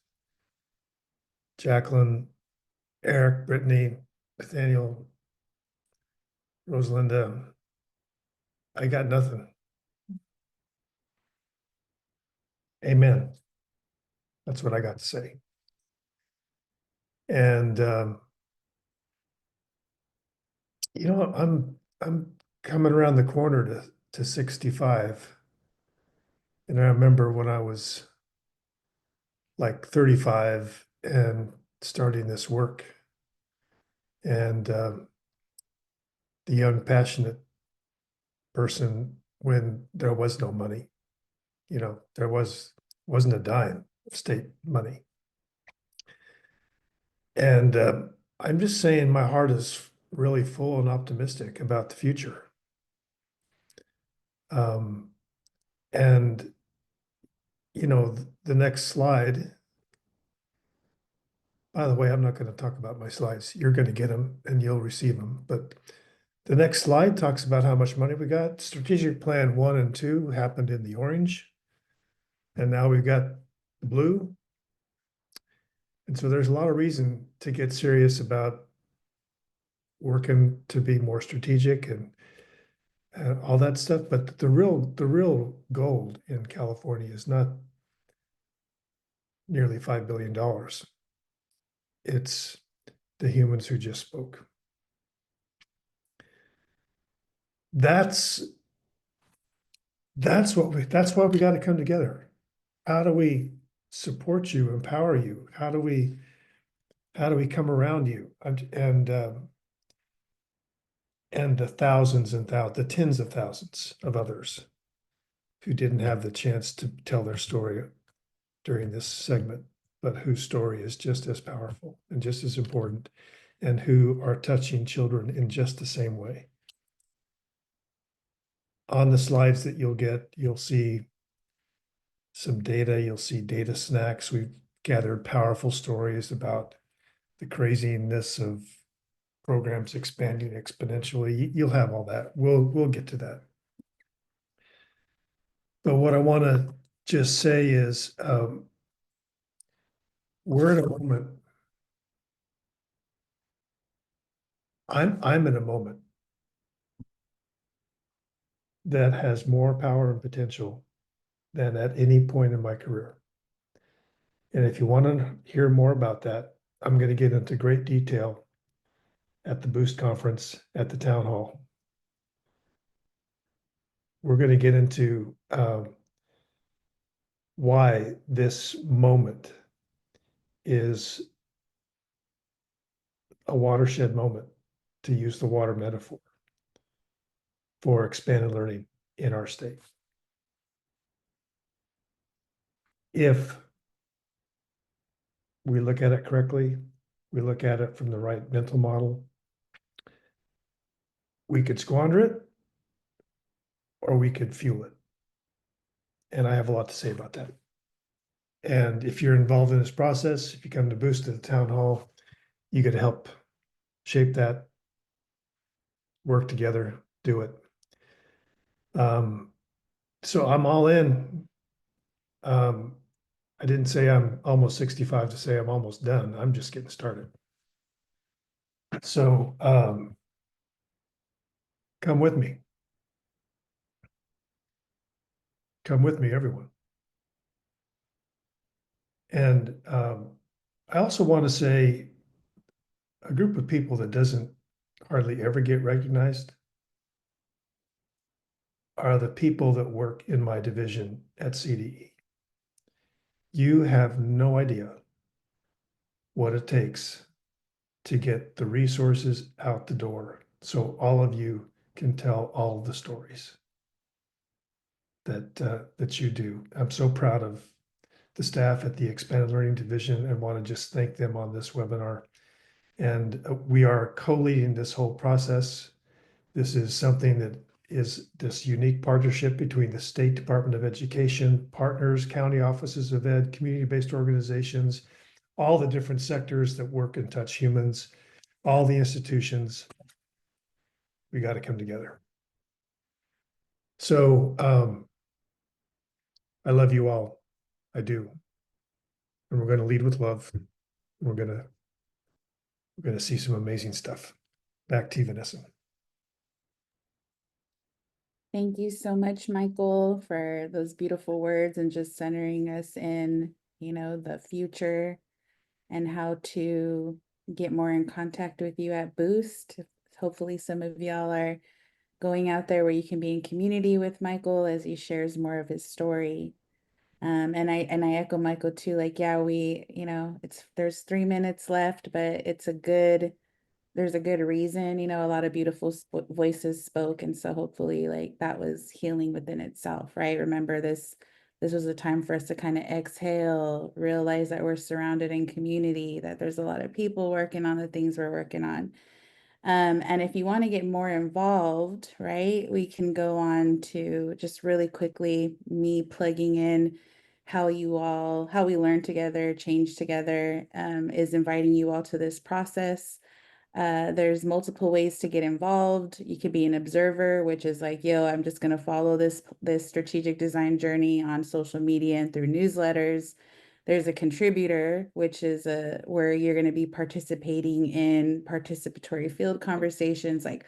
Jacqueline, Eric, Brittany, Nathaniel, Rosalinda, I got nothing. Amen. That's what I got to say. And I'm coming around the corner to 65. And I remember when I was like 35 and starting this work, and the young, passionate person when there was no money. There wasn't a dime of state money. And I'm just saying, my heart is really full and optimistic about the future. And the next slide, by the way, I'm not going to talk about my slides. You're going to get them and you'll receive them. But the next slide talks about how much money we got. Strategic Plan 1 and 2 happened in the orange. And now we've got the blue. And so there's a lot of reason to get serious about working to be more strategic and all that stuff. But the real gold in California is not nearly $5 billion. It's the humans who just spoke. That's why we got to come together. How do we support you, empower you? How do we come around you? And the thousands and the tens of thousands of others who didn't have the chance to tell their story during this segment, but whose story is just as powerful and just as important, and who are touching children in just the same way. On the slides that you'll see some data, you'll see data snacks. We've gathered powerful stories about the craziness of programs expanding exponentially. You'll have all that. We'll get to that. But what I want to just say is, we're in a moment. I'm in a moment that has more power and potential than at any point in my career. And if you want to hear more about that, I'm going to get into great detail at the Boost conference at the town hall. We're going to get into why this moment is a watershed moment, to use the water metaphor, for expanded learning in our state. If we look at it correctly, we look at it from the right mental model, we could squander it or we could fuel it. And I have a lot to say about that. And if you're involved in this process, if you come to Boost at the town hall, you get to help shape that, work together, do it. So I'm all in. I didn't say I'm almost 65 to say I'm almost done. I'm just getting started. So come with me. Come with me, everyone. And I also want to say a group of people that doesn't hardly ever get recognized are the people that work in my division at CDE. You have no idea what it takes to get the resources out the door so all of you can tell all of the stories that you do. I'm so proud of the staff at the Expanded Learning Division and want to just thank them on this webinar. And we are co-leading this whole process. This is something that is this unique partnership between the State Department of Education, partners, county offices of ed, community-based organizations, all the different sectors that work and touch humans, all the institutions. We got to come together. So I love you all. I do. And we're going to lead with love. We're going to see some amazing stuff. Back to you, Vanessa. Thank you so much, Michael, for those beautiful words and just centering us in, the future and how to get more in contact with you at Boost. Hopefully some of y'all are going out there where you can be in community with Michael as he shares more of his story. And I echo Michael too, like, yeah, there's 3 minutes left, but there's a good reason, a lot of beautiful voices spoke. And so hopefully like that was healing within itself, right? Remember this was a time for us to kind of exhale, realize that we're surrounded in community, that there's a lot of people working on the things we're working on. And if you want to get more involved, right, we can go on to just really quickly me plugging in how we learn together, change together, is inviting you all to this process. There's multiple ways to get involved. You could be an observer, which is like, yo, I'm just going to follow this strategic design journey on social media and through newsletters. There's a contributor, which is where you're going to be participating in participatory field conversations like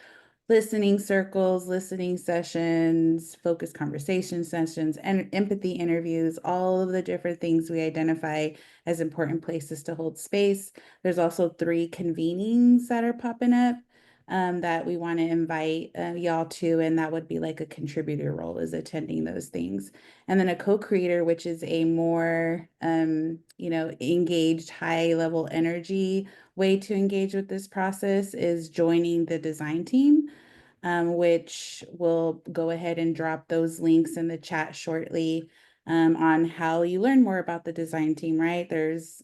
listening circles, listening sessions, focused conversation sessions, and empathy interviews, all of the different things we identify as important places to hold space. There's also 3 convenings that are popping up that we want to invite y'all to, and that would be like a contributor role, is attending those things. And then a co-creator, which is a more engaged, high level energy way to engage with this process, is joining the design team, which will go ahead and drop those links in the chat shortly, on how you learn more about the design team, right? There's,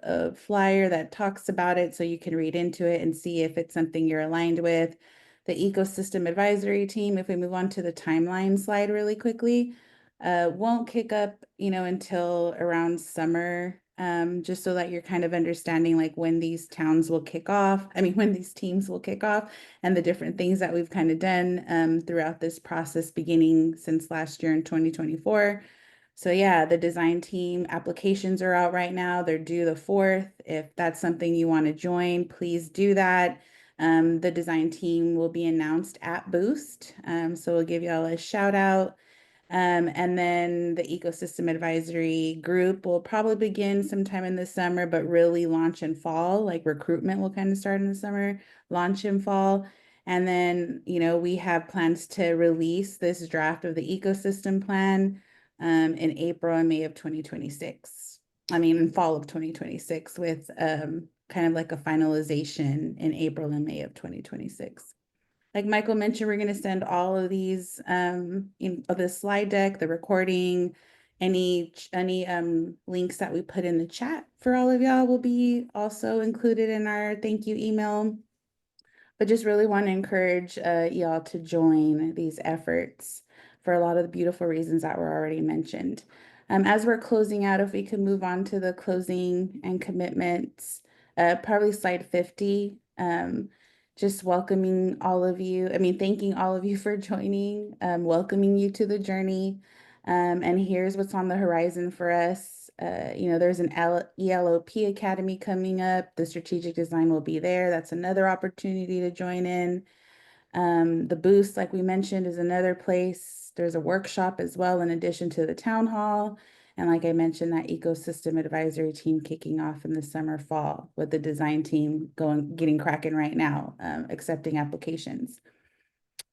a flyer that talks about it so you can read into it and see if it's something you're aligned with. The ecosystem advisory team, if we move on to the timeline slide really quickly, won't kick up, until around summer, just so that you're kind of understanding like when these towns will kick off. When these teams will kick off, and the different things that we've kind of done throughout this process beginning since last year in 2024. So yeah, the design team applications are out right now. They're due the 4th. If that's something you want to join, please do that. The design team will be announced at Boost. So we'll give y'all a shout out. And then the ecosystem advisory group will probably begin sometime in the summer, but really launch in fall. Like recruitment will kind of start in the summer, launch in fall. And then, we have plans to release this draft of the ecosystem plan in April and May of 2026. I mean, in fall of 2026 with kind of like a finalization in April and May of 2026. Like Michael mentioned, we're going to send all of these, the slide deck, the recording, any links that we put in the chat for all of y'all will be also included in our thank you email. But just really want to encourage y'all to join these efforts for a lot of the beautiful reasons that were already mentioned. As we're closing out, if we could move on to the closing and commitments, probably slide 50. Just welcoming all of you. Thanking all of you for joining, welcoming you to the journey. And here's what's on the horizon for us. There's an ELOP Academy coming up. The strategic design will be there. That's another opportunity to join in. The Boost, like we mentioned, is another place. There's a workshop as well, in addition to the town hall. And like I mentioned, that ecosystem advisory team kicking off in the summer, fall, with the design team getting cracking right now, accepting applications.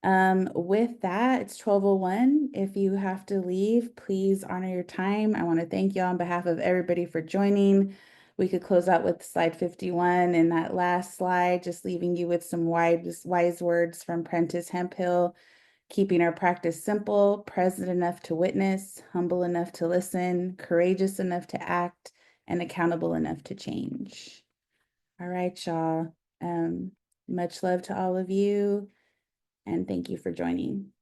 With that, it's 12:01. If you have to leave, please honor your time. I want to thank you on behalf of everybody for joining. We could close out with slide 51 and that last slide, just leaving you with some wise words from Prentice Hemphill. Keeping our practice simple, present enough to witness, humble enough to listen, courageous enough to act, and accountable enough to change. All right, y'all. Much love to all of you, and thank you for joining.